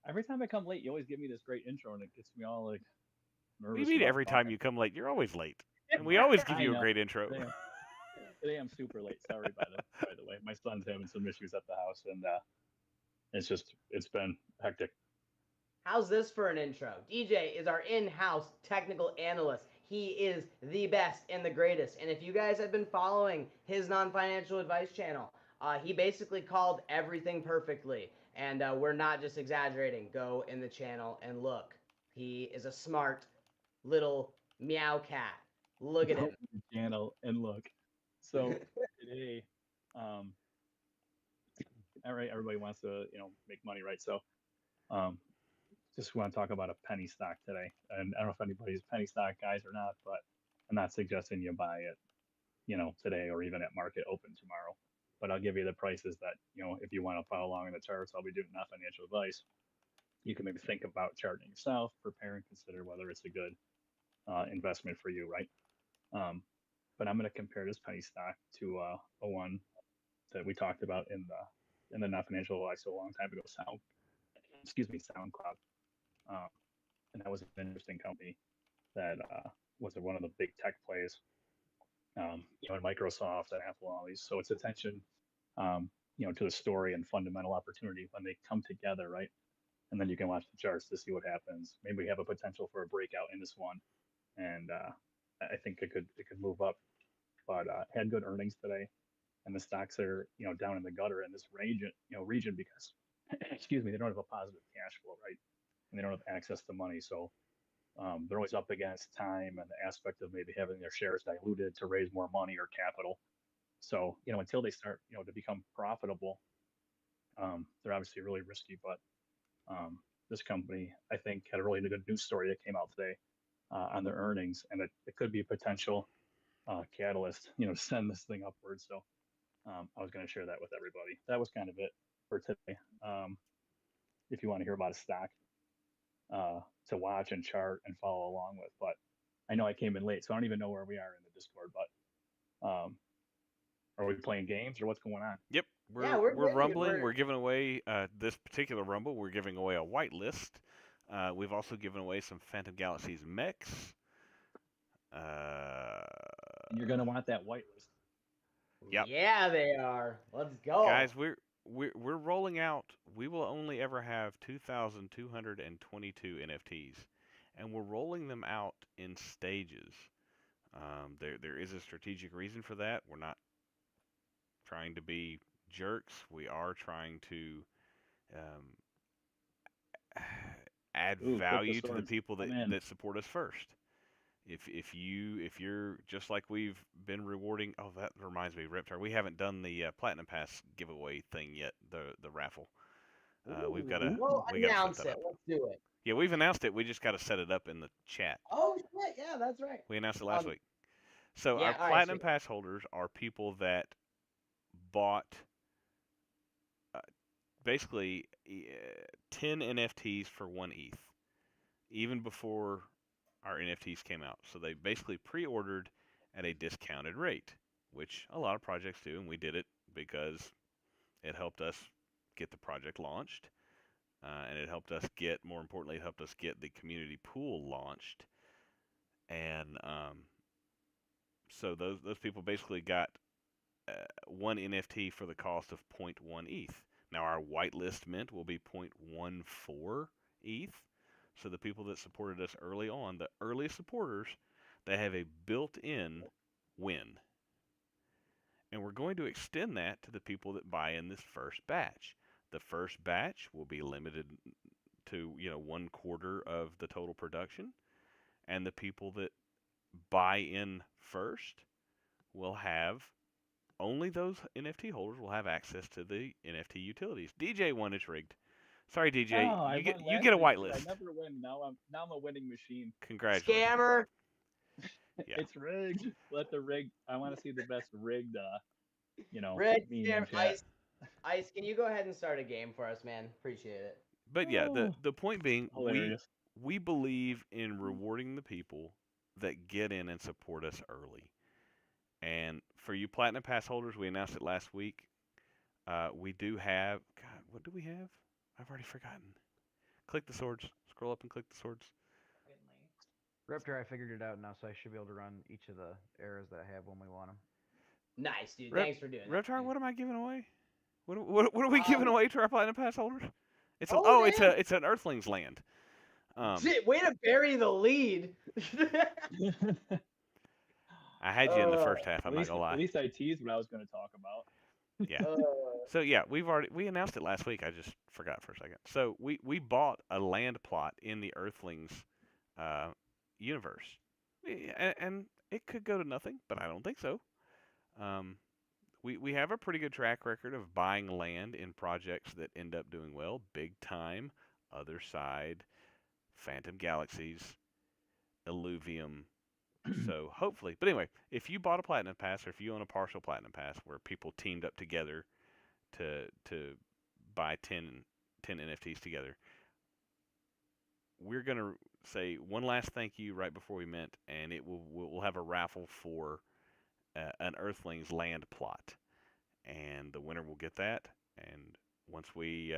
Every time I come late, you always give me this great intro, and it gets me all like nervous. What do you mean every time you come late? You're always late. And we always give I you a know. great intro. Today I'm super late. Sorry, by the way. My son's having some issues at the house, and it's been hectic. How's this for an intro? DJ is our in-house technical analyst. He is the best and the greatest. And if you guys have been following his non-financial advice channel, He basically called everything perfectly, and we're not just exaggerating. Go in the channel and look. He is a smart little meow cat. Look at Go him. to the channel and look. So today, um, all right, everybody wants to make money, right? So um, just want to talk about a penny stock today, and I don't know if anybody's penny stock guys or not, but I'm not suggesting you buy it, today or even at market open tomorrow. But I'll give you the prices that if you want to follow along in the charts, I'll be doing not financial advice. You can maybe think about charting yourself, prepare and consider whether it's a good investment for you, right? Um, but I'm going to compare this penny stock to a one that we talked about in the not financial advice a long time ago. SoundCloud, um, and that was an interesting company that was one of the big tech plays, and Microsoft and Apple, and all these. So it's attention, to the story and fundamental opportunity when they come together, right? And then you can watch the charts to see what happens. Maybe we have a potential for a breakout in this one, and I think it could move up. But had good earnings today, and the stocks are down in the gutter in this region because excuse me, they don't have a positive cash flow, right? And they don't have access to money, so they're always up against time and the aspect of maybe having their shares diluted to raise more money or capital. So until they start to become profitable, they're obviously really risky. But this company, I think, had a really good news story that came out today on their earnings, and it could be a potential catalyst, to send this thing upwards. So I was going to share that with everybody. That was kind of it for today. If you want to hear about a stock to watch and chart and follow along with, but I know I came in late, so I don't even know where we are in the Discord. But are we playing games or what's going on? Yep, Yeah, we're good. rumbling. We're giving away this particular rumble. We're giving away a whitelist. We've also given away some Phantom Galaxies mechs. And you're going to want that whitelist. Yep. Yeah, they are. Let's go. Guys, we're rolling out. We will only ever have 2,222 NFTs, and we're rolling them out in stages. There is a strategic reason for that. We're not trying to be jerks. We are trying to add value to the people that support us first. If you're just like we've been rewarding. Oh, that reminds me, Reptar. We haven't done the Platinum Pass giveaway thing yet. The raffle. We've got to. We'll We got to set announce that it. up. Let's do it. Yeah, we've announced it. We just got to set it up in the chat. Oh shit! Yeah, that's right. We announced it last week. So yeah, our all right, Platinum sweet. Pass holders are people that bought basically 10 NFTs for 1 ETH, even before our NFTs came out. So they basically pre-ordered at a discounted rate, which a lot of projects do, and we did it because it helped us get the project launched, and it helped us get, more importantly, it helped us get the community pool launched. And so those people basically got 1 NFT for the cost of 0.1 ETH. Now our whitelist mint will be 0.14 ETH. So the people that supported us early on, the early supporters, they have a built-in win. And we're going to extend that to the people that buy in this first batch. The first batch will be limited to 1/4 of the total production, and the people that buy in first will have, only those NFT holders will have access to the NFT utilities. DJ won. It's rigged. Sorry, DJ. Oh, you get a whitelist. I never win. Now I'm a winning machine. Congratulations. Scammer. Yeah. It's rigged. Let the rig. I want to see the best rigged. Red meme in scammer. chat. Ice, can you go ahead and start a game for us, man? Appreciate it. But yeah, the point being, Hilarious. we believe in rewarding the people that get in and support us early. And for you Platinum Pass holders, we announced it last week. We do have, God, what do we have? I've already forgotten. Click the swords. Scroll up and click the swords. Reptar, I figured it out now, so I should be able to run each of the eras that I have when we want them. Nice, dude. Thanks for doing that. Reptar, what am I giving away? What are we giving away to our Platinum Pass holders? It's it's an Earthling's land. Way to bury the lead. I had you in the first half. I'm not gonna lie. At least I teased what I was going to talk about. Yeah. Uh, So yeah, we announced it last week. I just forgot for a second. So we bought a land plot in the Earthlings uh, universe, and it could go to nothing, but I don't think so. Um, we have a pretty good track record of buying land in projects that end up doing well. Big Time, Other Side, Phantom Galaxies, Illuvium. So hopefully, but anyway, if you bought a platinum pass or if you own a partial platinum pass where people teamed up together to buy 10 NFTs together, we're gonna say one last thank you right before we mint, and we'll have a raffle for an Earthlings land plot, and the winner will get that. And once we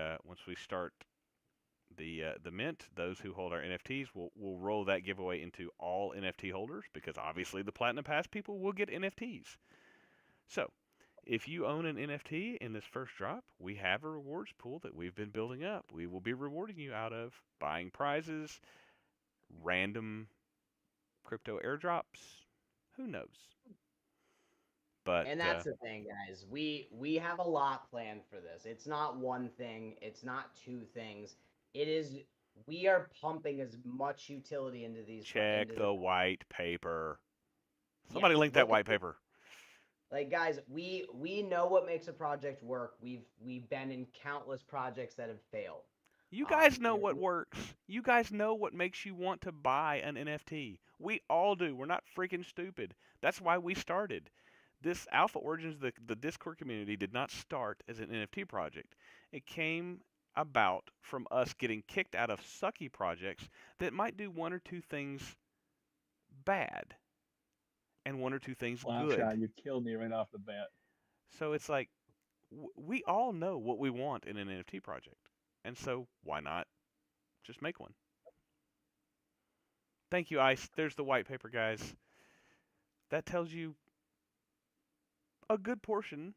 start the mint, those who hold our NFTs will roll that giveaway into all NFT holders because obviously the Platinum Pass people will get NFTs. So, if you own an NFT in this first drop, we have a rewards pool that we've been building up. We will be rewarding you out of buying prizes, random crypto airdrops. Who knows? But and that's the thing, guys. We have a lot planned for this. It's not one thing. It's not two things. It is. We are pumping as much utility into check into the the white paper. yeah. Somebody link that Look at white paper. like guys. We know what makes a project work. We've been in countless projects that have failed. You guys know You know, what works. You guys know what makes you want to buy an NFT. We all do. We're not freaking stupid. That's why we started. This Alpha Origins, the Discord community, did not start as an NFT project. It came about from us getting kicked out of sucky projects that might do one or two things bad and one or two things good. Slapshot, you killed me right off the bat. So it's like we all know what we want in an NFT project. And so why not just make one? Thank you, Ice. There's the white paper, guys. That tells you a good portion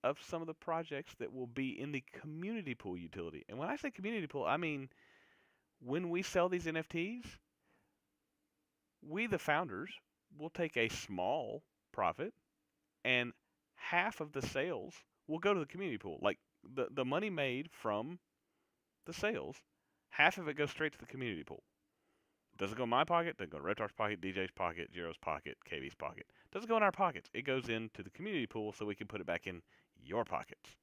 of some of the projects that will be in the community pool utility. And when I say community pool, I mean when we sell these NFTs, we, the founders, will take a small profit and half of the sales will go to the community pool. Like the money made from the sales, half of it goes straight to the community pool. Doesn't go in my pocket, doesn't go in Reptar's pocket, DJ's pocket, Zero's pocket, KV's pocket. Doesn't go in our pockets. It goes into the community pool so we can put it back in your pockets.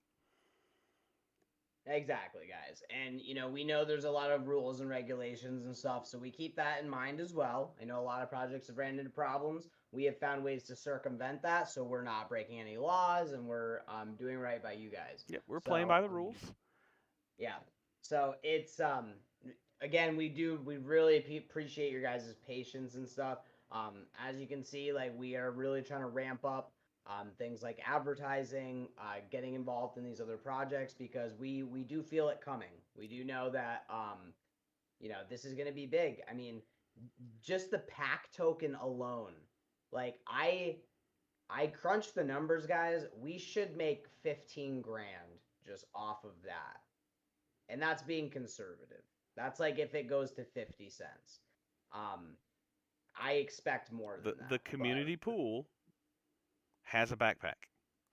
exactly, guys. And we know there's a lot of rules and regulations and stuff, so we keep that in mind as well. I know a lot of projects have ran into problems. We have found ways to circumvent that, so we're not breaking any laws, and we're doing right by you guys. Yep, we're playing So by the rules. yeah. So it's again, we really appreciate your guys' patience and stuff. As you can see, like we are really trying to ramp up things like advertising, getting involved in these other projects because we do feel it coming. We do know that this is going to be big. I mean, just the pack token alone, like I crunched the numbers, guys. We should make 15 grand just off of that, and that's being conservative. That's like if it goes to 50 cents. I expect more than that. The community pool has a backpack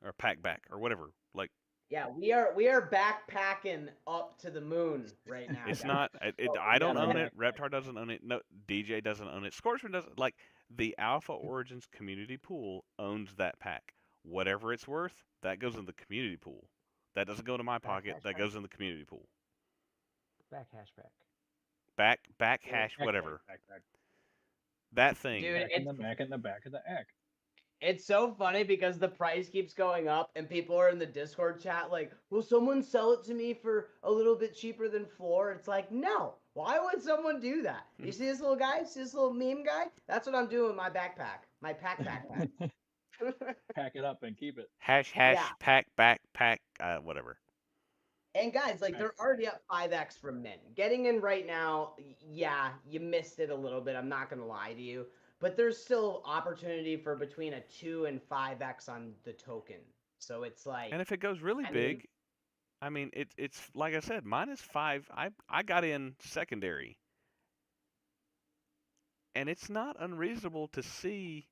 or pack back or whatever. Like yeah, we are backpacking up to the moon right now. it's guys. not. So I don't gotta own have- it. Reptar doesn't own it. No, DJ doesn't own it. Scorchman doesn't. Like the Alpha Origins community pool owns that pack. Whatever it's worth, that goes in the community pool. That doesn't go to my pocket. That goes in the community pool. Back hashback. Back hash whatever. Back. That thing. Dude, Back in the back in the back of the egg. it's so funny because the price keeps going up and people are in the Discord chat like, will someone sell it to me for a little bit cheaper than floor? It's like, no. Why would someone do that? You see this little guy? See this little meme guy? That's what I'm doing with my backpack. My backpack. Pack it up and keep it. Hash Yeah. pack whatever. And guys, like they're already up 5x from mint. Getting in right now, yeah, you missed it a little bit. I'm not gonna lie to you, but there's still opportunity for between a 2 and 5x on the token. So it's like, And if it goes really big, I mean, it's like I said, -5. I got in secondary, and it's not unreasonable to see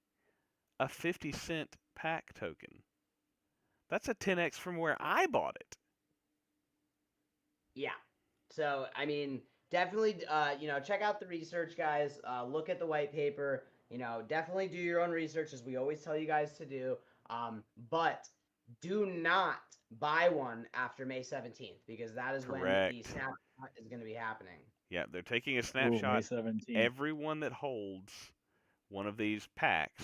a 50-cent pack token. That's a 10x from where I bought it. Yeah. So, I mean, definitely, check out the research, guys. Look at the white paper. Definitely do your own research, as we always tell you guys to do. But do not buy one after May 17th, because that is when the Correct. snapshot is going to be happening. Yeah, they're taking a Ooh, snapshot. May 17th. Everyone that holds one of these packs,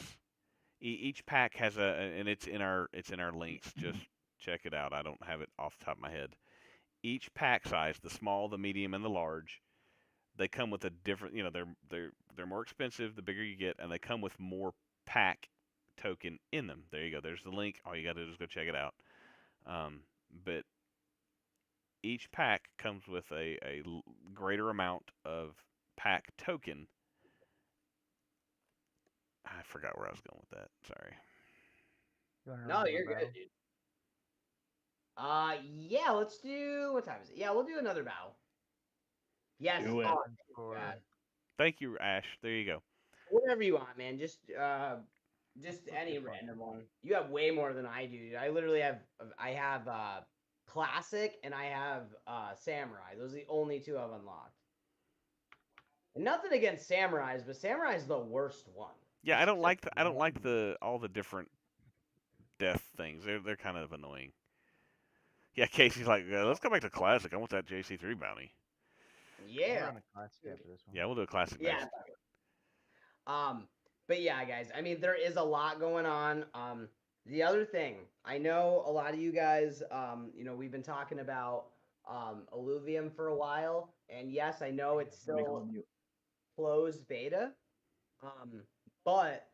each pack has and it's in our links. Just check it out. I don't have it off the top of my head. Each pack size, the small, the medium, and the large, they come with a different. They're more expensive the bigger you get, and they come with more pack token in them. There you go. There's the link. All you got to do is go check it out. But each pack comes with a greater amount of pack token. I forgot where I was going with that. Sorry. No, you're good, dude. Yeah, let's do. What time is it? Yeah, we'll do another battle. Yes. Do it. Oh, thank you, God. Thank you, Ash. There you go. Whatever you want, man. Just any Okay, fine. random one. You have way more than I do, dude. I literally have classic and I have samurai. Those are the only two I've unlocked. And nothing against samurais, but samurai's the worst one. Yeah, I don't like all the different death things. They're kind of annoying. Yeah, Casey's like, let's go back to classic. I want that JC3 bounty. We'll Yeah. run a classic after this one. Yeah, we'll do a classic Yeah. next. But yeah, guys, I mean, there is a lot going on. The other thing, I know a lot of you guys, we've been talking about Illuvium for a while, and yes, I know it's Let me go still on mute. closed beta, but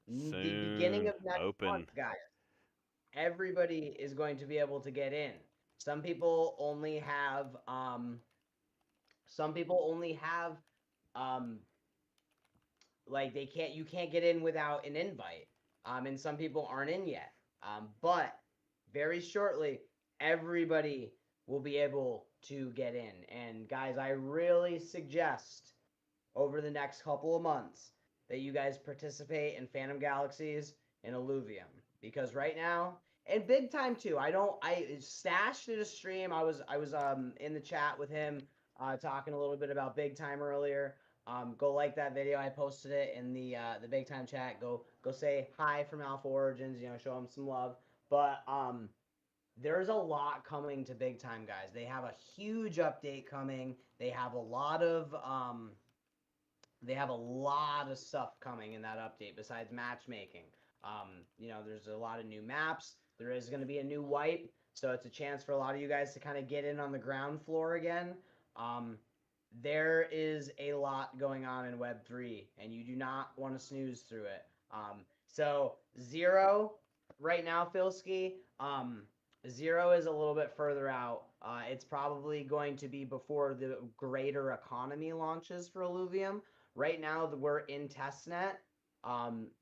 the beginning of next open. month, guys, everybody is going to be able to get in. Some people only have like you can't get in without an invite. And some people aren't in yet. But very shortly, everybody will be able to get in. And guys, I really suggest over the next couple of months that you guys participate in Phantom Galaxies and Illuvium, because right now, and big time too. I Stash did a stream. I was in the chat with him talking a little bit about big time earlier. Go like that video. I posted it in the big time chat. Go say hi from Alpha Origins. Show them some love. But there's a lot coming to big time, guys. They have a huge update coming. They have a lot of stuff coming in that update besides matchmaking. There's a lot of new maps. There is going to be a new wipe, so it's a chance for a lot of you guys to kind of get in on the ground floor again. There is a lot going on in Web3, and you do not want to snooze through it. So Zero right now, Filski, Zero is a little bit further out. It's probably going to be before the greater economy launches for Illuvium. Right now, we're in testnet,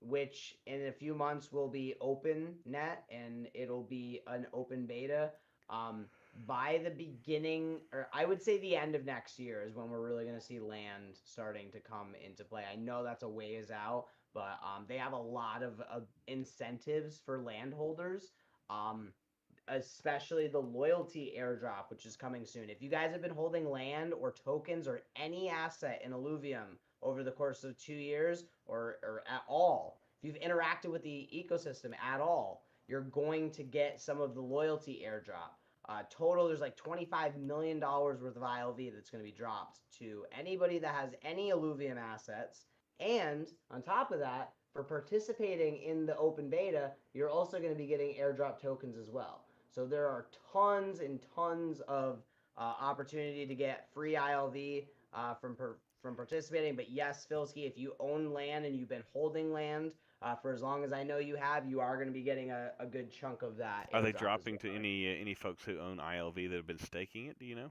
which in a few months will be open net, and it'll be an open beta. By the beginning, or I would say the end of next year, is when we're really going to see land starting to come into play. I know that's a ways out, but they have a lot of incentives for landholders, especially the loyalty airdrop, which is coming soon. If you guys have been holding land or tokens or any asset in Illuvium over the course of 2 years or at all, if you've interacted with the ecosystem at all, you're going to get some of the loyalty airdrop. Total, there's like $25 million worth of ILV that's going to be dropped to anybody that has any Illuvium assets. And on top of that, for participating in the open beta, you're also going to be getting airdrop tokens as well. So there are tons and tons of opportunity to get free ILV from participating. But yes, Filski, if you own land and you've been holding land for as long as I know you have, you are going to be getting a good chunk of that. Are they dropping to any folks who own ILV that have been staking it? Do you know?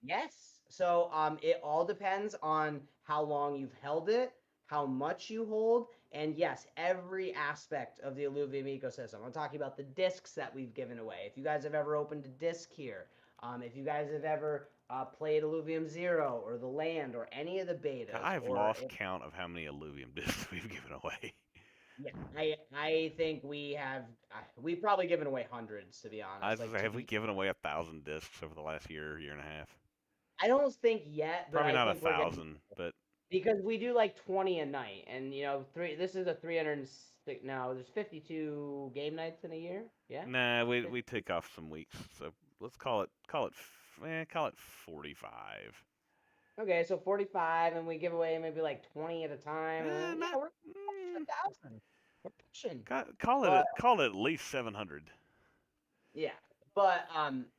Yes. So it all depends on how long you've held it, how much you hold, and yes, every aspect of the Illuvium ecosystem. I'm talking about the discs that we've given away. If you guys have ever opened a disc here, if you guys have ever played Illuvium Zero or the land or any of the betas. I've lost count of how many Illuvium discs we've given away. Yeah, I think we've probably given away hundreds, to be I honest. was gonna Like say, to have we be, given away 1,000 discs over the last year and a half? I don't think yet, but Probably I not think we're getting 1,000, but because we do like 20 a night, and three. This is a 306. No, there's 52 game nights in a year. Yeah. nah, we take off some weeks, so let's call it 45. Okay, so 45, and we give away maybe like 20 at a time. Yeah, Not we're pushing 1,000. We're pushing. But call it at least 700. yeah, but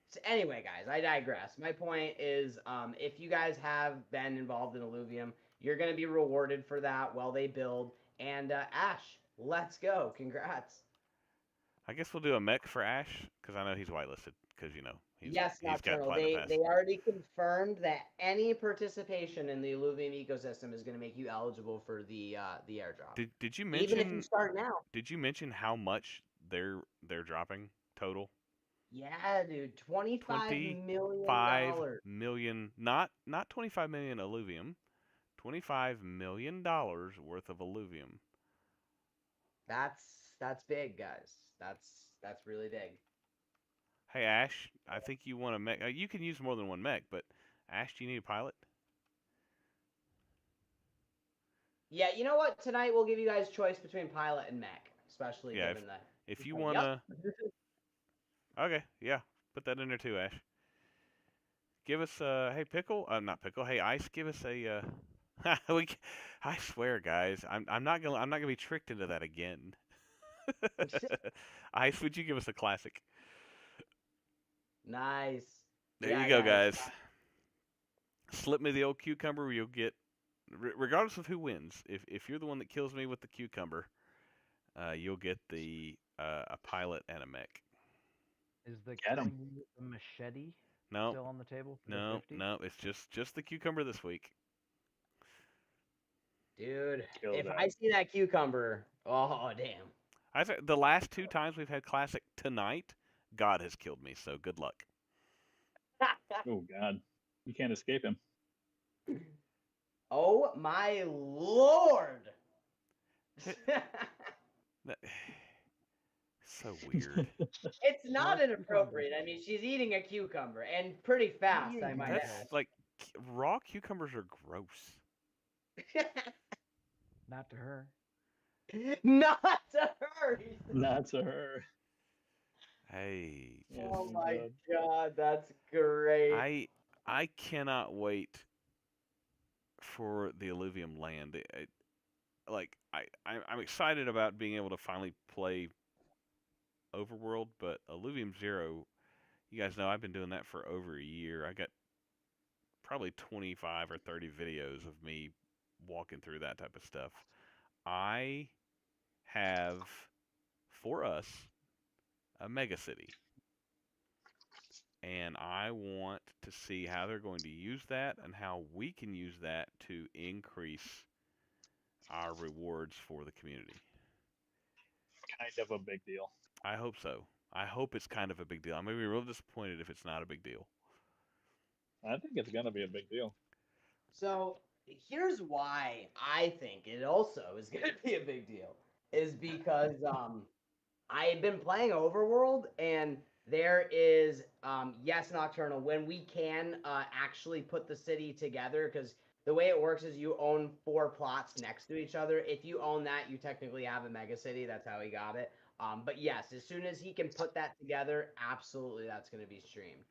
so anyway, guys, I digress. My point is, if you guys have been involved in Illuvium, you're gonna be rewarded for that while they build. And Ash, let's go! Congrats. I guess we'll do a mech for Ash because I know he's whitelisted because Yes, he's got Nocturnal. platinum They pass. they already confirmed that any participation in the Illuvium ecosystem is gonna make you eligible for the airdrop, Did you even if you mention start now. how much they're dropping total? Yeah, dude, $25 25 million. million, not 25 million alluvium, $25 million worth of alluvium. That's big, guys. That's really big. Hey Ash, I think you want a mech. You can use more than one mech, but Ash, do you need a pilot? Yeah, you know what? Tonight we'll give you guys choice between pilot and mech, especially Yeah, given that. if you Yep. wanna, okay, yeah, put that in there too, Ash. Give us hey pickle, not pickle, hey ice, give us a we, I swear guys, I'm not gonna be tricked into that again. Ice, would you give us a classic? Nice. There Yeah, you go, guys. guys. Slip me the old cucumber, you'll get, regardless of who wins. If you're the one that kills me with the cucumber, you'll get a pilot and a mech. Is the Get 'em. king with the machete No, still on the table for the no, 50? no. It's just the cucumber this week. Dude, Kill if that. I see that cucumber, oh damn. I say the last two times we've had classic tonight, God has killed me. So good luck. Oh God, you can't escape him. Oh my lord. That- so weird. It's not Well, inappropriate. I mean, she's eating a cucumber and pretty fast, I might That's add. like raw cucumbers are gross. not to her. Not to her. Not to her. Hey, just Oh Oh my God. god, that's great. I cannot wait for the alluvium land. I'm excited about being able to finally play Overworld, but Alluvium Zero, you guys know I've been doing that for over a year. I got probably 25 or 30 videos of me walking through that type of stuff. I have for us a mega city, and I want to see how they're going to use that and how we can use that to increase our rewards for the community. Kind of a big deal. I hope so. I hope it's kind of a big deal. I'm going to be real disappointed if it's not a big deal. I think it's gonna be a big deal. So here's why I think it also is going to be a big deal. Is because I've been playing Overworld, and there is yes, Nocturnal, when we can actually put the city together, because the way it works is you own 4 plots next to each other. If you own that, you technically have a mega city. That's how he got it. But yes, as soon as he can put that together, absolutely, that's going to be streamed.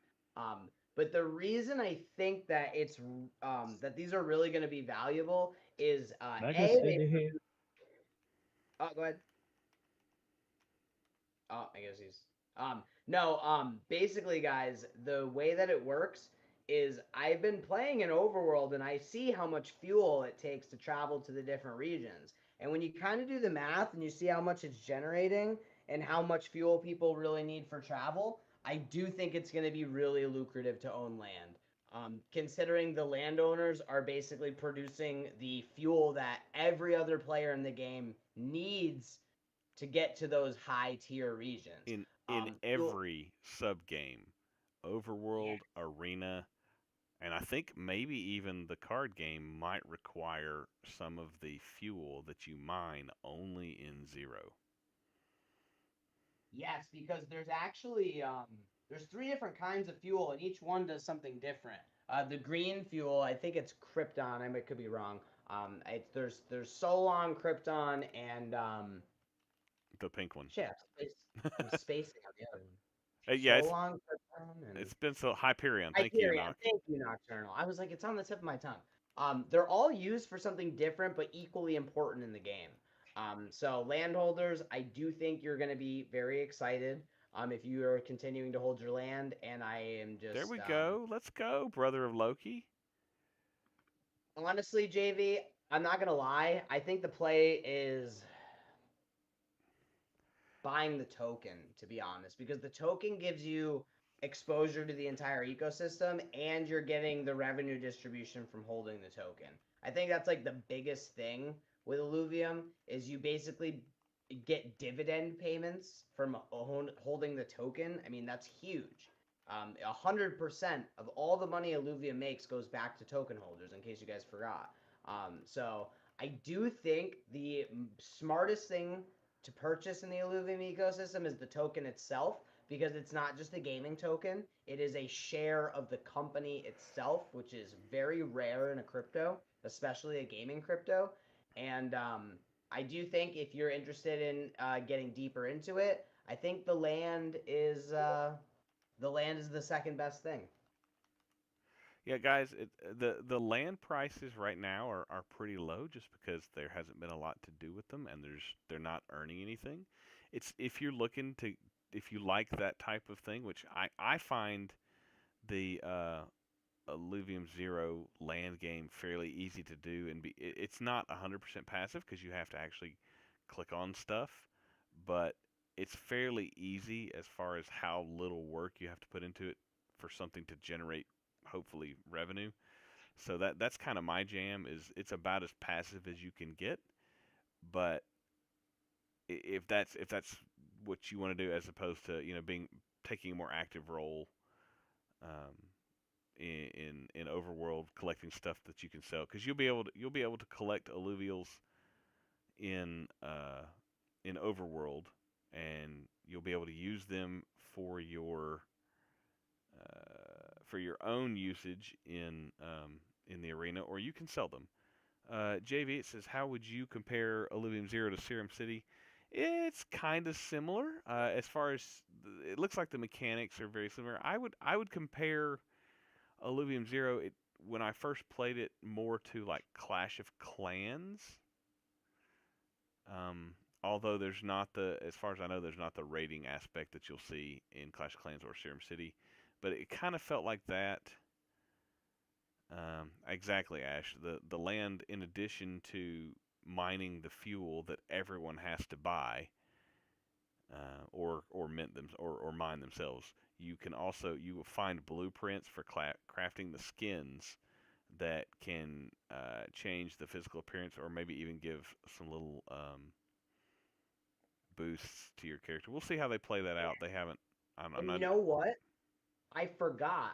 But the reason I think that that these are really going to be valuable is Mega a they. City. Oh, go ahead. Oh, I guess he's no, basically guys, the way that it works is I've been playing in Overworld and I see how much fuel it takes to travel to the different regions. And when you kind of do the math and you see how much it's generating and how much fuel people really need for travel, I do think it's going to be really lucrative to own land. Considering the landowners are basically producing the fuel that every other player in the game needs to get to those high tier regions. In Fuel, every sub game, yeah, Overworld, Arena, And I think maybe even the card game might require some of the fuel that you mine only in Zero. Yes, because there's actually there's 3 different kinds of fuel, and each one does something different. The green fuel, I think it's Krypton. Could be wrong. There's Solon, Krypton, and The pink one. shit. I'm spacing on the other one. Yeah, Solon, Krypton, and it's been so Hyperion. Thank you, Hyperion. Knock. Thank you, Nocturnal. I was like, it's on the tip of my tongue. They're all used for something different, but equally important in the game. So landholders, I do think you're going to be very excited. If you are continuing to hold your land, and I am just There we go. Let's go, brother of Loki. honestly, JV, I'm not gonna lie. I think the play is buying the token, to be honest, because the token gives you exposure to the entire ecosystem and you're getting the revenue distribution from holding the token. I think that's like the biggest thing with Illuvium is you basically get dividend payments from holding the token. I mean, that's huge. 100% of all the money Illuvium makes goes back to token holders, in case you guys forgot. So I do think the smartest thing to purchase in the Illuvium ecosystem is the token itself, because it's not just a gaming token. It is a share of the company itself, which is very rare in a crypto, especially a gaming crypto. And I do think if you're interested in getting deeper into it, I think the land is the second best thing. Yeah, guys, the land prices right now are pretty low just because there hasn't been a lot to do with them and they're not earning anything. It's if you like that type of thing, which I find the Illuvium Zero land game fairly easy to do and it's not 100% passive because you have to actually click on stuff, but it's fairly easy as far as how little work you have to put into it for something to generate hopefully revenue. So that's kind of my jam is it's about as passive as you can get, but if that's what you want to do as opposed to being taking a more active role um, in overworld collecting stuff that you can sell because you'll be able to collect alluvials in in overworld and you'll be able to use them for your own usage in the arena, or you can sell them. JV, it says, how would you compare Illuvium Zero to Serum City? It's kind of similar as far as it looks like the mechanics are very similar. I would compare Illuvium Zero when I first played it more to like Clash of Clans. Although there's not as far as I know, there's not the rating aspect that you'll see in Clash of Clans or Serum City, but it kind of felt like that. Exactly, Ash. The land, in addition to mining the fuel that everyone has to buy, or mint them or mine themselves, you will find blueprints for crafting the skins that can change the physical appearance, or maybe even give some little boosts to your character. We'll see how they play that out. They haven't. I'm And not. you know what? I forgot.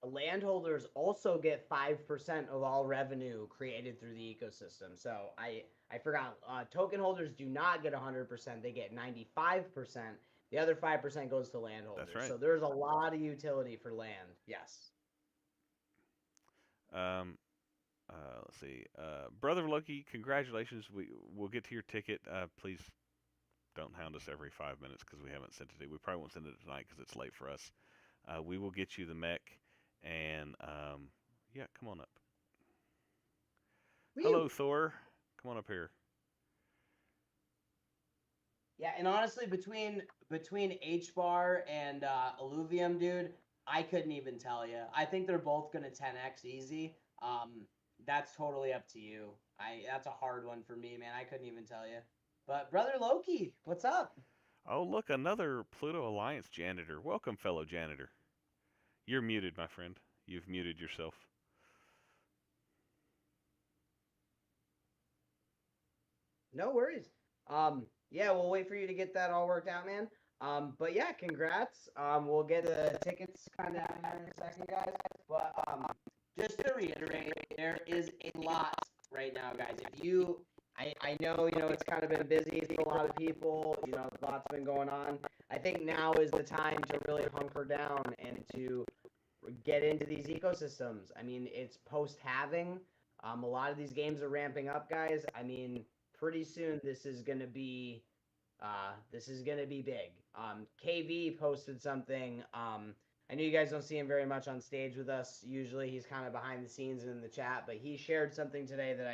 Landholders also get 5% of all revenue created through the ecosystem. So I forgot. Token holders do not get 100%. They get 95%. The other 5% goes to landholders. That's right. So there's a lot of utility for land. Yes. Let's see. Brother Loki, congratulations. We'll get to your ticket. Please don't hound us every 5 minutes because we haven't sent it. We probably won't send it tonight because it's late for us. We will get you the mech, and yeah, come on up. Whew. Hello, Thor. Come on up here. Yeah, and honestly, between H bar and Illuvium, dude, I couldn't even tell you. I think they're both gonna 10x easy. That's totally up to you. That's a hard one for me, man. I couldn't even tell you. But brother Loki, what's up? Oh, look, another Pluto Alliance janitor. Welcome, fellow janitor. You're muted, my friend. You've muted yourself. No worries. Yeah, we'll wait for you to get that all worked out, man. But yeah, congrats. We'll get the tickets kind of in a second, guys. But just to reiterate, there is a lot right now, guys. If you, I know, it's kind of been busy for a lot of people. A lot's been going on. I think now is the time to really hunker down and to get into these ecosystems. I mean, it's post halving. A lot of these games are ramping up, guys. I mean, pretty soon this is gonna be big. KV posted something. I know you guys don't see him very much on stage with us. Usually, he's kind of behind the scenes and in the chat, but he shared something today that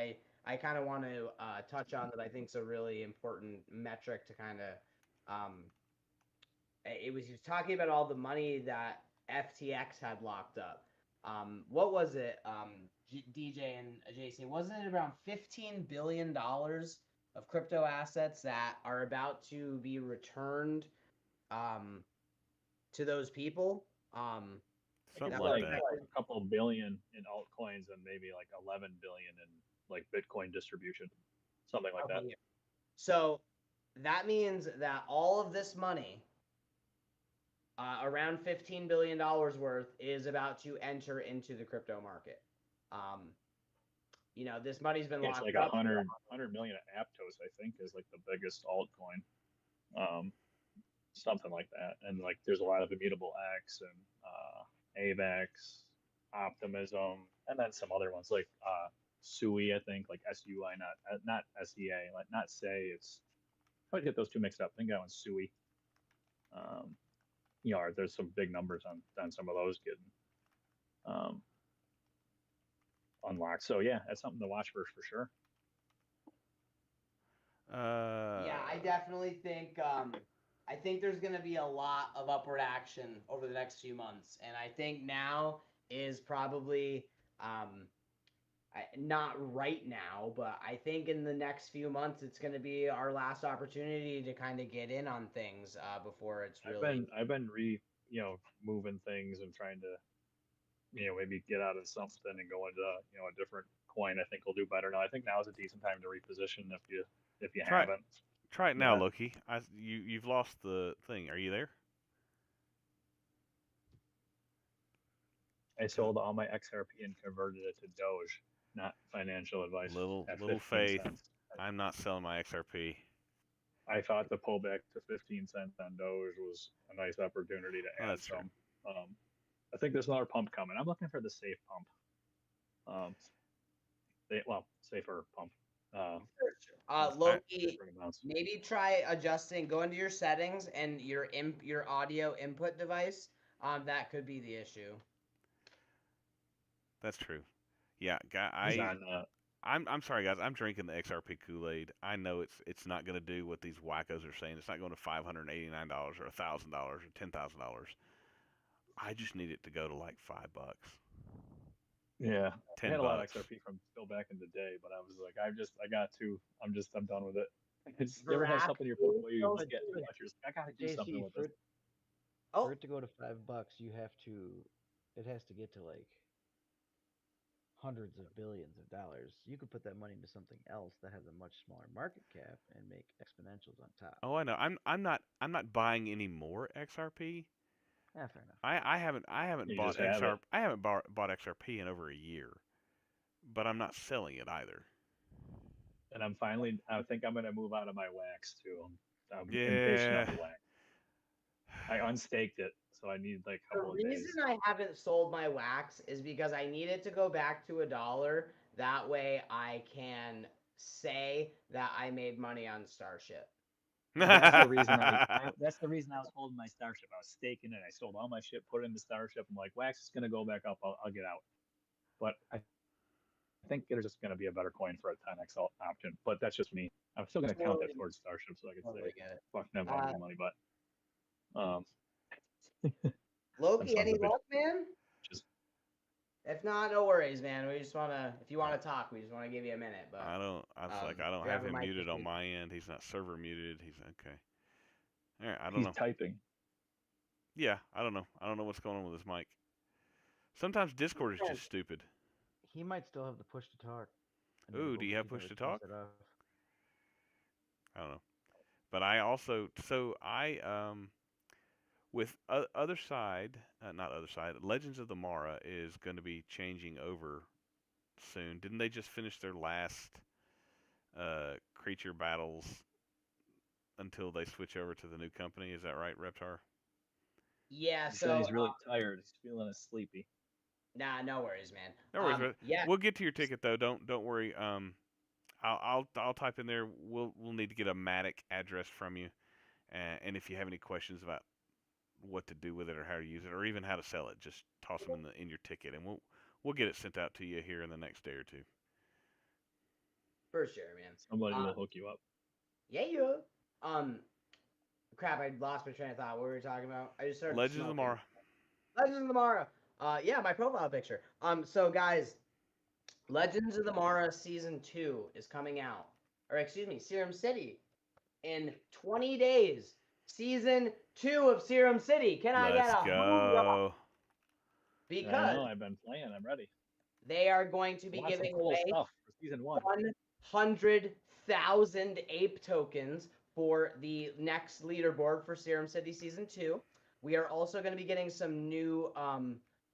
I kind of want to touch on that I think is a really important metric to kind of. He was talking about all the money that FTX had locked up. What was it, DJ and JC? Wasn't it around $15 billion of crypto assets that are about to be returned to those people? Something It's like like that. a couple billion in altcoins and maybe like 11 billion in like Bitcoin distribution, something like that. Okay, so that means that all of this money, around $15 billion worth, is about to enter into the crypto market. This money's been Yeah, it's locked like up. 100 million at Aptos, I think, is like the biggest altcoin. Something like that. And like there's a lot of Immutable X and AVAX, Optimism, and then some other ones like SUI, I think, like SUI, not SEA, like not say. It's I always get those two mixed up. I think that one's SUI. There's some big numbers on some of those getting unlocked. So yeah, that's something to watch for sure. Yeah, I definitely think I think there's going to be a lot of upward action over the next few months, and I think now is probably not right now, but I think in the next few months it's going to be our last opportunity to kind of get in on things before it's really. I've been moving things and trying to maybe get out of something and go into a different coin. I think will do better now. I think now is a decent time to reposition if you Try haven't. try it now, Yeah. Loki. You've lost the thing. Are you there? I sold all my XRP and converted it to Doge. Not financial advice. Little At little 15 faith. cents. I'm not selling my XRP. I thought the pullback to 15 cents on Doge was a nice opportunity to Oh, add that's true. some. I think there's another pump coming. I'm looking for the safe pump. Safer pump. Loki, maybe try adjusting. Go into your settings and your audio input device. That could be the issue. That's true. Yeah, I'm sorry, guys. I'm drinking the XRP Kool-Aid. I know it's not going to do what these wackos are saying. It's not going to $589 or $1,000 or $10,000. I just need it to go to like $5. Yeah, I had a lot of $10. XRP from still back in the day, but I was like, I'm done with it. You ever have something in your portfolio you just get too much? You're just like, I gotta do something with this. For it to go to $5, it has to get to like hundreds of billions of dollars. You could put that money into something else that has a much smaller market cap and make exponentials on top. Oh, I know. I'm not buying any more XRP. Yeah, fair enough. I haven't You bought just have XRP. it. I haven't bought XRP in over a year, but I'm not selling it either. And I think I'm gonna move out of my wax too. I'm impatient of the wax. I unstaked it, so I need like a couple of days. The reason I haven't sold my wax is because I need it to go back to $1. That way I can say that I made money on Starship. That's the reason that's the reason I was holding my Starship. I was staking it. I sold all my shit, put it into Starship. I'm like, wax is gonna go back up. I'll get out. But I think there's just gonna be a better coin for a 10x option. But that's just me. I'm still gonna count that towards Starship, so I can say, fuck, never mind money. But Loki, any luck, man? Just If not, no worries, man. We just wanna, if you want to talk, we just want to give you a minute. But I don't have him muted on my end. He's not server muted. He's okay. All right, I don't know. He's typing. Yeah, I don't know. I don't know what's going on with his mic. Sometimes Discord is just stupid. He might still have the push to talk. Ooh, do you have push to talk? I don't know. But I also, with other side, not other side, Legends of the Mara is going to be changing over soon. Didn't they just finish their last creature battles until they switch over to the new company? Is that right, Reptar? Yeah, He said so he's really tired. He's feeling sleepy. nah, no worries, man. No worries. Yeah, We'll get to your ticket though. Don't worry. I'll type in there. We'll need to get a Matic address from you, and if you have any questions about what to do with it or how to use it or even how to sell it, just toss them in your ticket, and we'll get it sent out to you here in the next day or two. for sure, man. Somebody Uh, will hook you up. yeah. Crap, I lost my train of thought. What were we talking about? I just started Legends of the smoking. Mara. Legends of the Mara. Yeah, my profile picture. So guys, Legends of the Mara season 2 is coming out, or excuse me, Serum City in 20 days. Season 2 of Serum City. Can I get Let's a hoorah? go. I Because know. I've been playing. I'm ready. they are going to I be want some giving cool away stuff for season 1. 100,000 ape tokens for the next leaderboard for Serum City Season 2. We are also going to be getting some new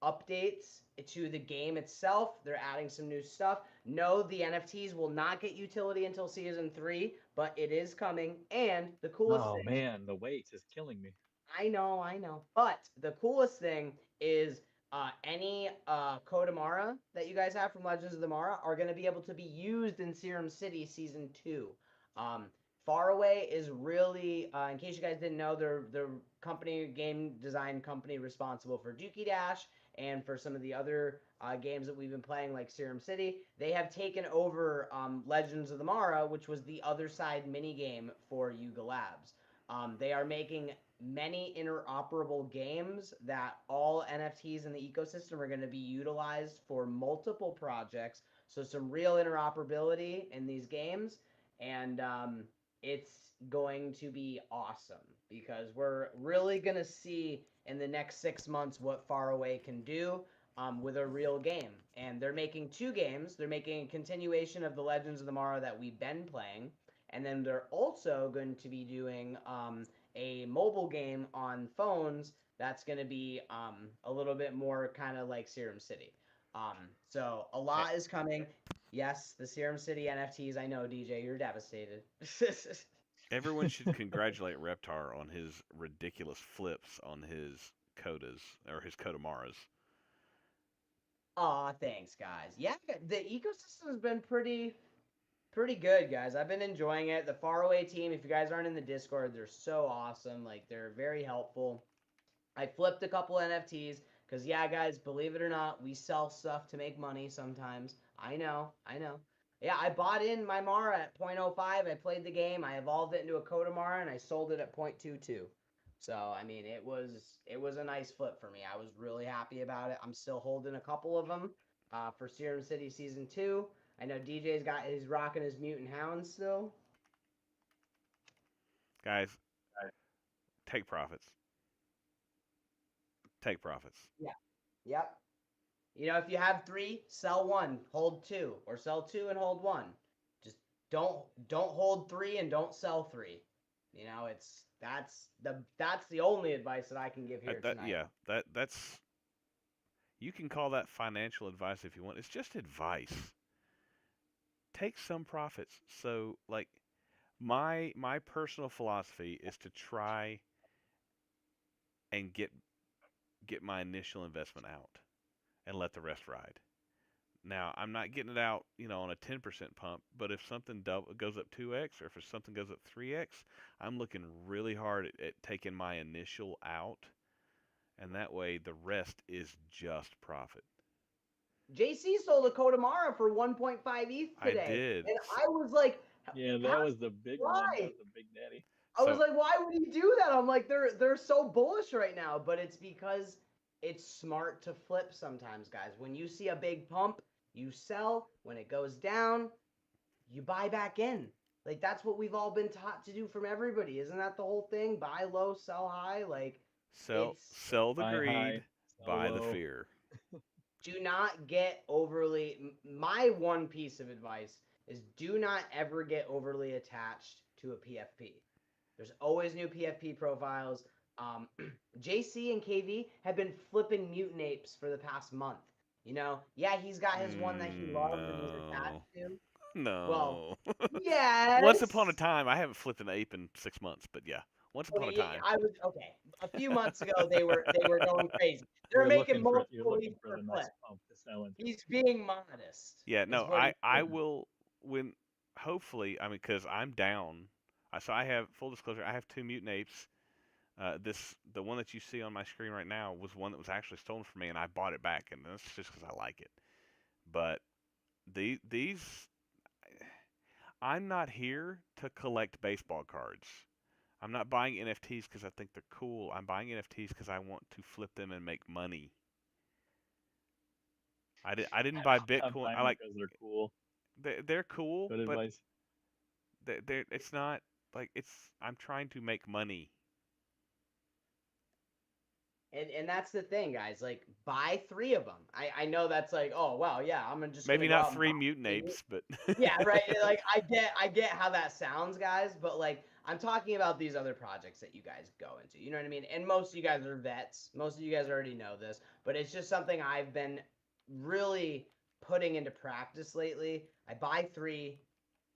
updates to the game itself. They're adding some new stuff. No, the NFTs will not get utility until Season 3, but it is coming. And the coolest Oh thing, man, the wait is killing me. I know, I know. But the coolest thing is any Kodamara that you guys have from Legends of the Mara are going to be able to be used in Serum City Season 2. Um, Faraway is really, in case you guys didn't know, they're the company, game design company responsible for Dookie Dash and for some of the other games that we've been playing, like Serum City. They have taken over Legends of the Mara, which was the other side mini game for Yuga Labs. They are making many interoperable games that all NFTs in the ecosystem are going to be utilized for multiple projects. So some real interoperability in these games, and it's going to be awesome because we're really going to see in the next 6 months what Faraway can do with a real game. And they're making 2 games. They're making a continuation of the Legends of the Mara that we've been playing, and then they're also going to be doing a mobile game on phones that's going to be a little bit more kind of like Serum City. So a Eh, lot is coming. Yes, the Serum City NFTs. I know, DJ, you're devastated. Everyone should congratulate Reptar on his ridiculous flips on his Kodas or his Kodamaras. Aw, thanks, guys. Yeah, the ecosystem has been pretty good, guys. I've been enjoying it. The Faraway team, if you guys aren't in the Discord, they're so awesome. Like, they're very helpful. I flipped a couple NFTs because, yeah, guys, believe it or not, we sell stuff to make money sometimes. I know, I know. Yeah, I bought in my Mara at 0.05. I played the game. I evolved it into a Kodamara, and I sold it at 0.22. So, I mean, it was a nice flip for me. I was really happy about it. I'm still holding a couple of them for Serum City Season 2. I know he's rocking his Mutant Hound still. Guys, take profits. Take profits. Yeah. Yep. If you have 3, sell 1, hold 2, or sell 2 and hold 1. Just don't hold 3 and don't sell 3. That's the only advice that I can give here tonight. Yeah, that's you can call that financial advice if you want. It's just advice. Take some profits. So like my personal philosophy is to try and get my initial investment out and let the rest ride. Now, I'm not getting it out, on a 10% pump, but if something goes up 2x or if something goes up 3x, I'm looking really hard at taking my initial out, and that way the rest is just profit. JC sold a Kodamara for 1.5 ETH I today. did. And I was like, Yeah, how that was the big one. That why? was the big daddy. I was So like, why would he do that? I'm like, they're so bullish right now, but it's because it's smart to flip sometimes, guys. When you see a big pump, you sell. When it goes down, you buy back in. Like that's what we've all been taught to do from everybody. Isn't that the whole thing? Buy low, sell high. Like it's sell the Buy greed, high, sell buy the low. fear. do not get overly my one piece of advice is do not ever get overly attached to a PFP. There's always new PFP profiles. JC and KV have been flipping mutant apes for the past month. Yeah, he's got his one that he loves and he's attached to. Well, No. Once upon a yes. time, I haven't flipped an ape in 6 months, but yeah, once upon Okay, a time. I was okay. A few months ago, they were going crazy. They're You're making looking for multiple leaps the per clip. next pump to sell into. He's being modest. Yeah, Is no, what he's I doing. will when hopefully, I mean, because I'm down. So I have full disclosure. I have two mutant apes. The one that you see on my screen right now was one that was actually stolen from me, and I bought it back, and that's just because I like it. But these, I'm not here to collect baseball cards. I'm not buying NFTs because I think they're cool. I'm buying NFTs because I want to flip them and make money. I didn't buy I'm Bitcoin. buying them because they're cool. They're cool, Good but advice. it's not like I'm trying to make money. And that's the thing, guys. Like, buy 3 of them. I know that's like, oh well, yeah, just Maybe gonna go not out and buy three mutant 3. apes, but Yeah, right. Like, I get how that sounds, guys, but like I'm talking about these other projects that you guys go into. You know what I mean? And most of you guys are vets. Most of you guys already know this, but it's just something I've been really putting into practice lately. I buy 3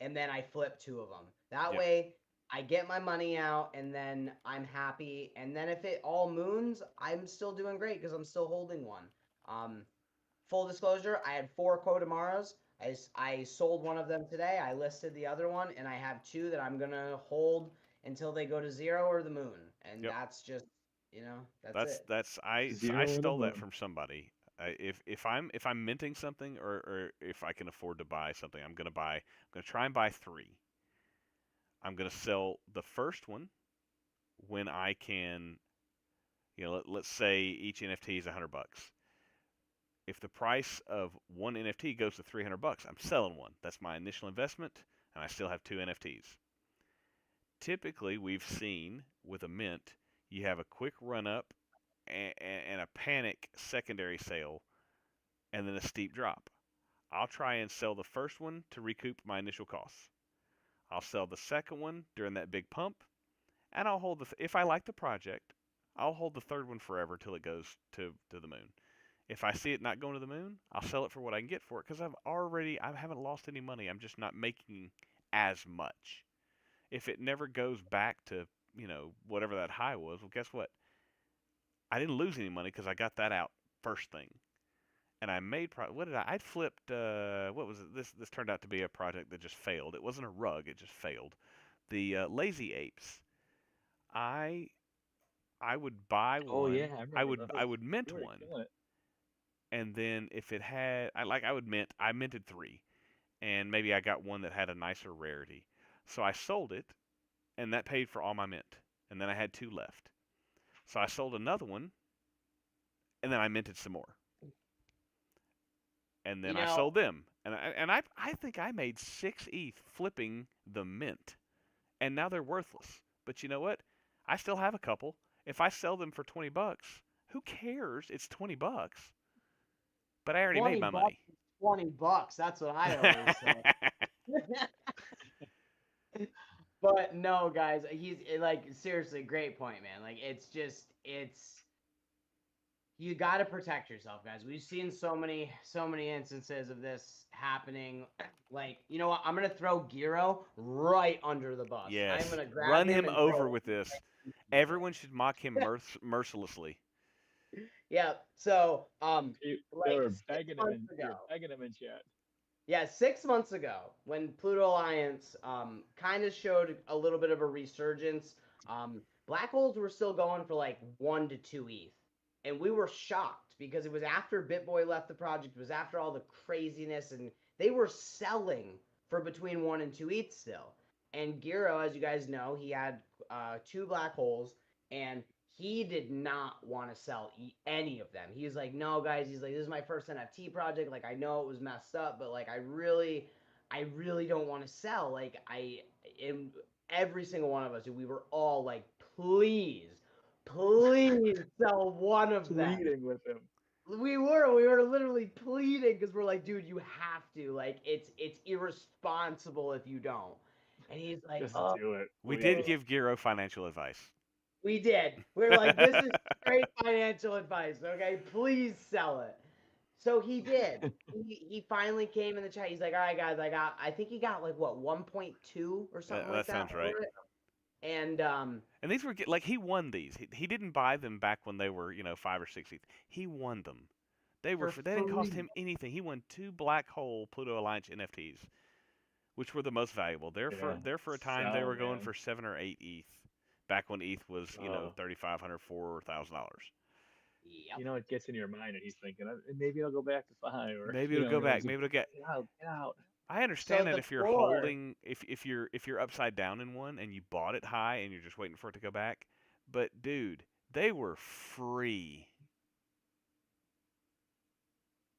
and then I flip 2 of them. That Yep. way I get my money out and then I'm happy. And then if it all moons, I'm still doing great because I'm still holding one. Um, Full disclosure, I had 4 Kodamaras. I sold one of them today. I listed the other one, and I have 2 that I'm gonna hold until they go to 0 or the moon. And Yep. that's just, that's it. I Zero or the stole that moon. from somebody. If I'm minting something or if I can afford to buy something, I'm gonna try and buy 3. I'm gonna sell the first one when I can. Let's say each NFT is $100. If the price of one NFT goes to $300, I'm selling one. That's my initial investment, and I still have 2 NFTs. Typically, we've seen with a mint, you have a quick run up and a panic secondary sale, and then a steep drop. I'll try and sell the first one to recoup my initial costs. I'll sell the second one during that big pump, and I'll hold if I like the project, I'll hold the third one forever till it goes to the moon. If I see it not going to the moon, I'll sell it for what I can get for it because I haven't lost any money. I'm just not making as much. If it never goes back to, whatever that high was, well, guess what? I didn't lose any money because I got that out first thing. And I made, what did I flipped, what was it? This turned out to be a project that just failed. It wasn't a rug, it just failed. The Lazy Apes. I I would buy Oh yeah, one. I I remember would those. I would mint You were one, killing it. and then if it had, I minted 3, and maybe I got one that had a nicer rarity. So I sold it, and that paid for all my mint, and then I had 2 left. So I sold another one, and then I minted some more, and You then I know, sold them, and I think I made 6 ETH flipping the mint, and now they're worthless. But you know what? I still have a couple. If I sell them for $20, who cares? It's $20, but I already made 20 my bucks money. is 20 bucks. That's what I always say. But no, guys, like seriously, great point, man. Like it's you got to protect yourself, guys. We've seen so many instances of this happening. Like, you know what? I'm gonna throw Giro right under the bus. I'm Yes, gonna grab run him him and throw over him with this. right into the Everyone should mock him mercilessly. thing. Yeah. So, They like were 6 begging him months in. ago. You're begging him in chat. Yeah, 6 months ago, when Pluto Alliance kind of showed a little bit of a resurgence, black holes were still going for like 1 to 2 ETH, and we were shocked because it was after BitBoy left the project. It was after all the craziness, and they were selling for between 1 and 2 ETH still. And Giro, as you guys know, he had 2 black holes, and he did not want to sell any of them. He was like, "No, guys." He's like, "This is my first NFT project. Like, I know it was messed up, but like, I really don't want to sell. Like, in every single one of us, we were all like, please sell one of them." Pleading with him. We were literally pleading because we're like, "Dude, you have to. Like, it's irresponsible if you don't." And he's like, Just "Oh." do it. We did Please. give Giro financial advice. We did. We were like, this is great financial advice. Okay, please sell it. So he did. He finally came in the chat. He's like, all right, guys, I think he got like what 1.2 or something like That that sounds right. for it. And And these were like he won these. He didn't buy them back when they were 5 or 6 ETH. He won them. They didn't cost free. him anything. He won 2 Black Hole Pluto Alliance NFTs, which were the most valuable. Yeah. There for a time they Sell, were going man. for 7 or 8 ETH. Back when ETH was Oh. $3,500, $4,000. Yep. You know, it gets in your mind, and he's thinking, maybe it'll go back to 5, or Maybe it'll go back. Maybe it'll get. Get out, get out. I understand So that the if you're floor- holding, if you're upside down in one and you bought it high and you're just waiting for it to go back, but dude, they were free.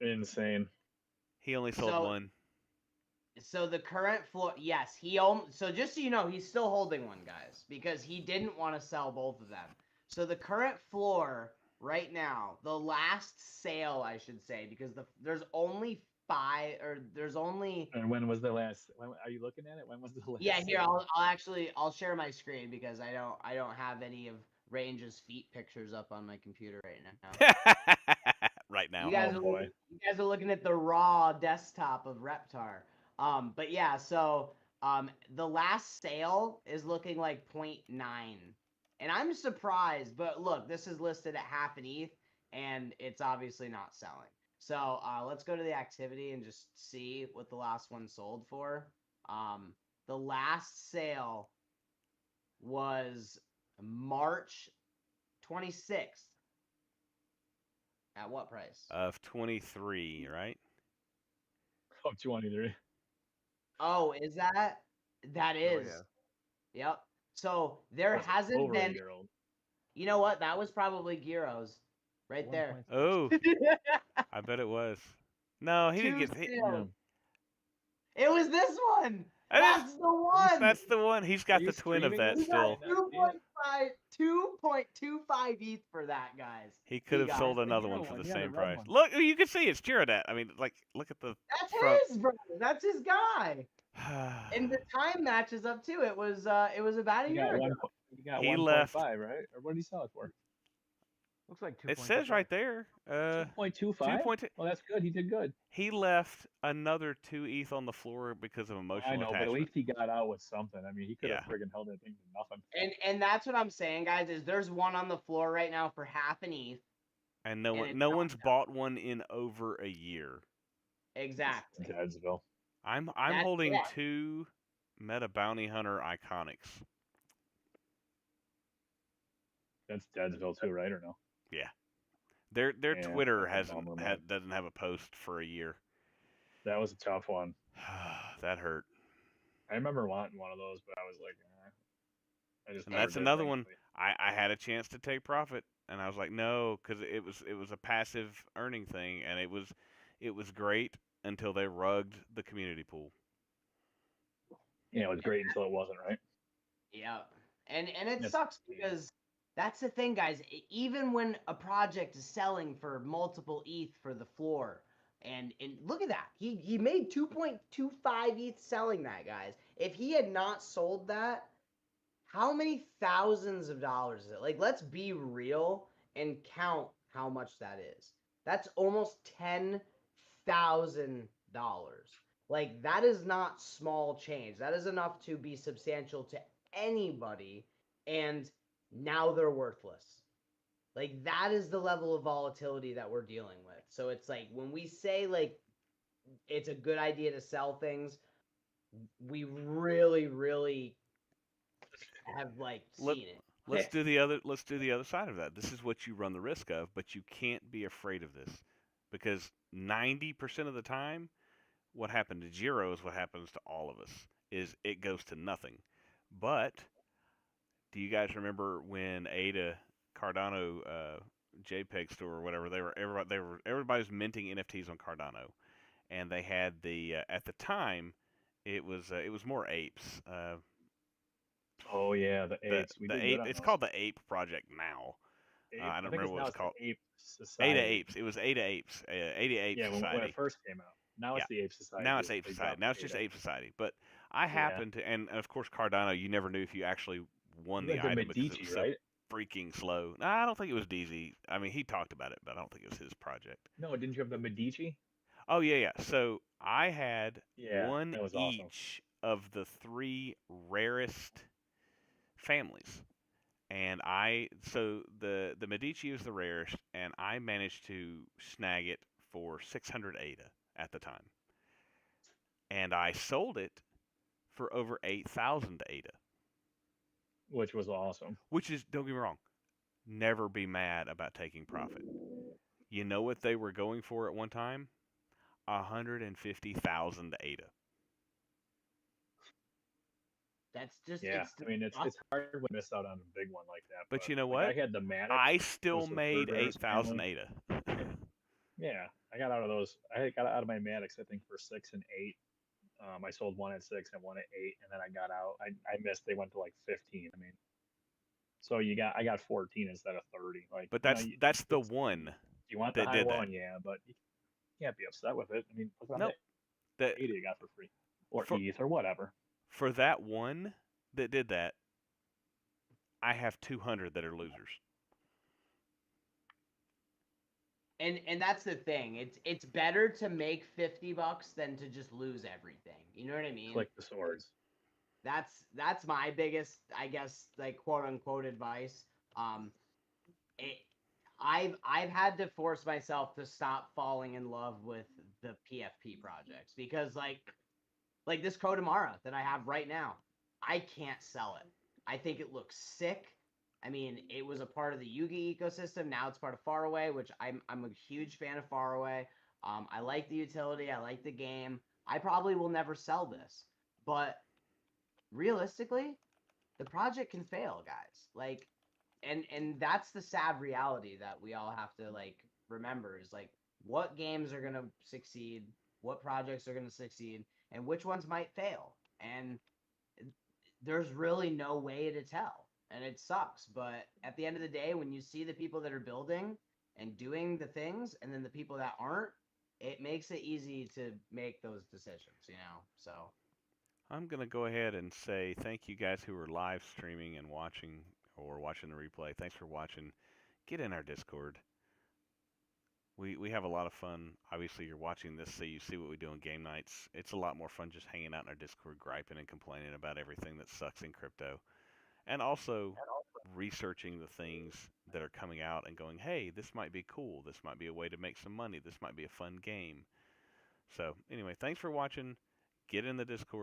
Insane. He only sold one. So the current floor, yes, so just so you know, he's still holding one, guys, because he didn't want to sell both of them. So the current floor right now, the last sale, I should say, because there's only 5, or there's only. And when was the last? Are you looking at it? When was the last? Yeah, here sale? I'll share my screen because I don't have any of Range's feet pictures up on my computer right now. Right now. You guys, Oh, boy. you guys are looking at the raw desktop of Reptar. But yeah, so the last sale is looking like 0.9. And I'm surprised, but look, this is listed at half an ETH, and it's obviously not selling. So let's go to the activity and just see what the last one sold for. The last sale was March 26th. At what price? Of 23, right? Oh, 23. Oh, is that? That is. Oh, Yep. So there That's hasn't over been. a year old. You know what? That was probably Gyro's, right there. Oh, I bet it was. No, he didn't Two get. sales. It was this one. That is- That's the one. That's the one. He's got you the twin of streaming that this? He got still. 2.25 ETH for that, guys. He could have got sold it. another Giro one for one, the yeah, the same red price. one. Look, you can see it's Girodat. I mean, like, look at the That's front. his, bro. That's his guy. And the time matches up too. It was about a You year got ago. one. You got He 1.5, left- right? Or what did he sell it for? Looks like 2. It says right there. 2.25. 2.2. Well, that's good. He did good. He left another 2 ETH on the floor because of emotional I know, but at attachment. least he got out with something. I mean, he could have Yeah. friggin' held that thing to nothing. And that's what I'm saying, guys. Is there's one on the floor right now for half an ETH. And And it's no not one's done. bought one in over a year. Exactly. Dadsville. I'm That's holding it. 2 Meta Bounty Hunter Iconics. That's Dadsville too, right? Or no? Their Yeah, Twitter that's a bummer, man. doesn't have a post for a year. That was a tough one. That hurt. I remember wanting one of those, but I was like, I just. And never that's did, another one. thankfully. I had a chance to take profit, and I was like, no, because it was a passive earning thing, and it was great until they rugged the community pool. Yeah, it was great until it wasn't, right? Yeah. And it That's- sucks because that's the thing, guys. Even when a project is selling for multiple ETH for the floor, and look at that. He made 2.25 ETH selling that, guys. If he had not sold that, how many thousands of dollars is it? Like, let's be real and count how much that is. That's almost $10,000. Like, that is not small change. That is enough to be substantial to anybody, and now they're worthless. Like, that is the level of volatility that we're dealing with. So it's like, when we say, like, it's a good idea to sell things, we really, really have, like, Let- seen it. Let's do the other side of that. This is what you run the risk of, but you can't be afraid of this, because 90% of the time, what happened to Giro is what happens to all of us. Is it goes to nothing. But do you guys remember when Ada Cardano JPEG store or whatever, everybody was minting NFTs on Cardano, and they had the at the time it was more apes. Oh yeah, the apes. We the did ape. good on It's those. called the Ape Project now. I don't think remember what it's now called. the Ape Society. Ada Apes. It was Ada Apes. Ada Ape Yeah, when Society. it first came out. Now it's the Ape Society. Now it's They Ape dropped Society. Now it's just Ada. Ape Society. But I happened to, and of course Cardano, you never knew if you actually won You the went to item because it Medici, was so right? freaking slow. No, I don't think it was DZ. I mean, he talked about it, but I don't think it was his project. No, didn't you have the Medici? Oh yeah, yeah. So I had Yeah, one that was awesome. each of the three rarest families, and the Medici was the rarest, and I managed to snag it for 600 ADA at the time, and I sold it for over 8,000 ADA, Which was awesome. which is, don't get me wrong, never be mad about taking profit. You know what they were going for at one time? 150,000 ADA. That's just Yeah, it's I mean it's disgusting. hard when you miss out on a big one like that. But But you know like I what? had the Maddox, I it still was the third made rarest 8,000 family. ADA. Yeah, I got out of those. I got out of my Maddox, I think, for 6 and 8. I sold one at 6 and one at 8, and then I got out. I missed. They went to like 15. I mean, so I got 14 instead of 30. Like But you know, that's the it's one you want the that high did that. one, yeah, but you can't be upset with it. I mean, look on the Nope. That 80 you got for free, or for ETH or whatever. for that one that did that, I have 200 that are losers. And that's the thing. It's better to make $50 than to just lose everything. You know what I mean? Click the swords. That's my biggest, I guess, like quote unquote advice. Um, it, I've had to force myself to stop falling in love with the PFP projects because like this Kodamara that I have right now, I can't sell it. I think it looks sick. I mean, it was a part of the Yugi ecosystem. Now it's part of Faraway, which I'm a huge fan of Faraway. I like the utility. I like the game. I probably will never sell this, but realistically, the project can fail, guys. Like, and that's the sad reality that we all have to like remember is like what games are gonna succeed, what projects are gonna succeed, and which ones might fail. And there's really no way to tell, and it sucks. But at the end of the day, when you see the people that are building and doing the things, and then the people that aren't, it makes it easy to make those decisions. So I'm going to go ahead and say thank you guys who are live streaming and watching or watching the replay. Thanks for watching. Get in our Discord. We have a lot of fun. Obviously, you're watching this, so you see what we do on game nights. It's a lot more fun just hanging out in our Discord, griping and complaining about everything that sucks in crypto. And also researching the things that are coming out and going, hey, this might be cool. This might be a way to make some money. This might be a fun game. So, anyway, thanks for watching. Get in the Discord.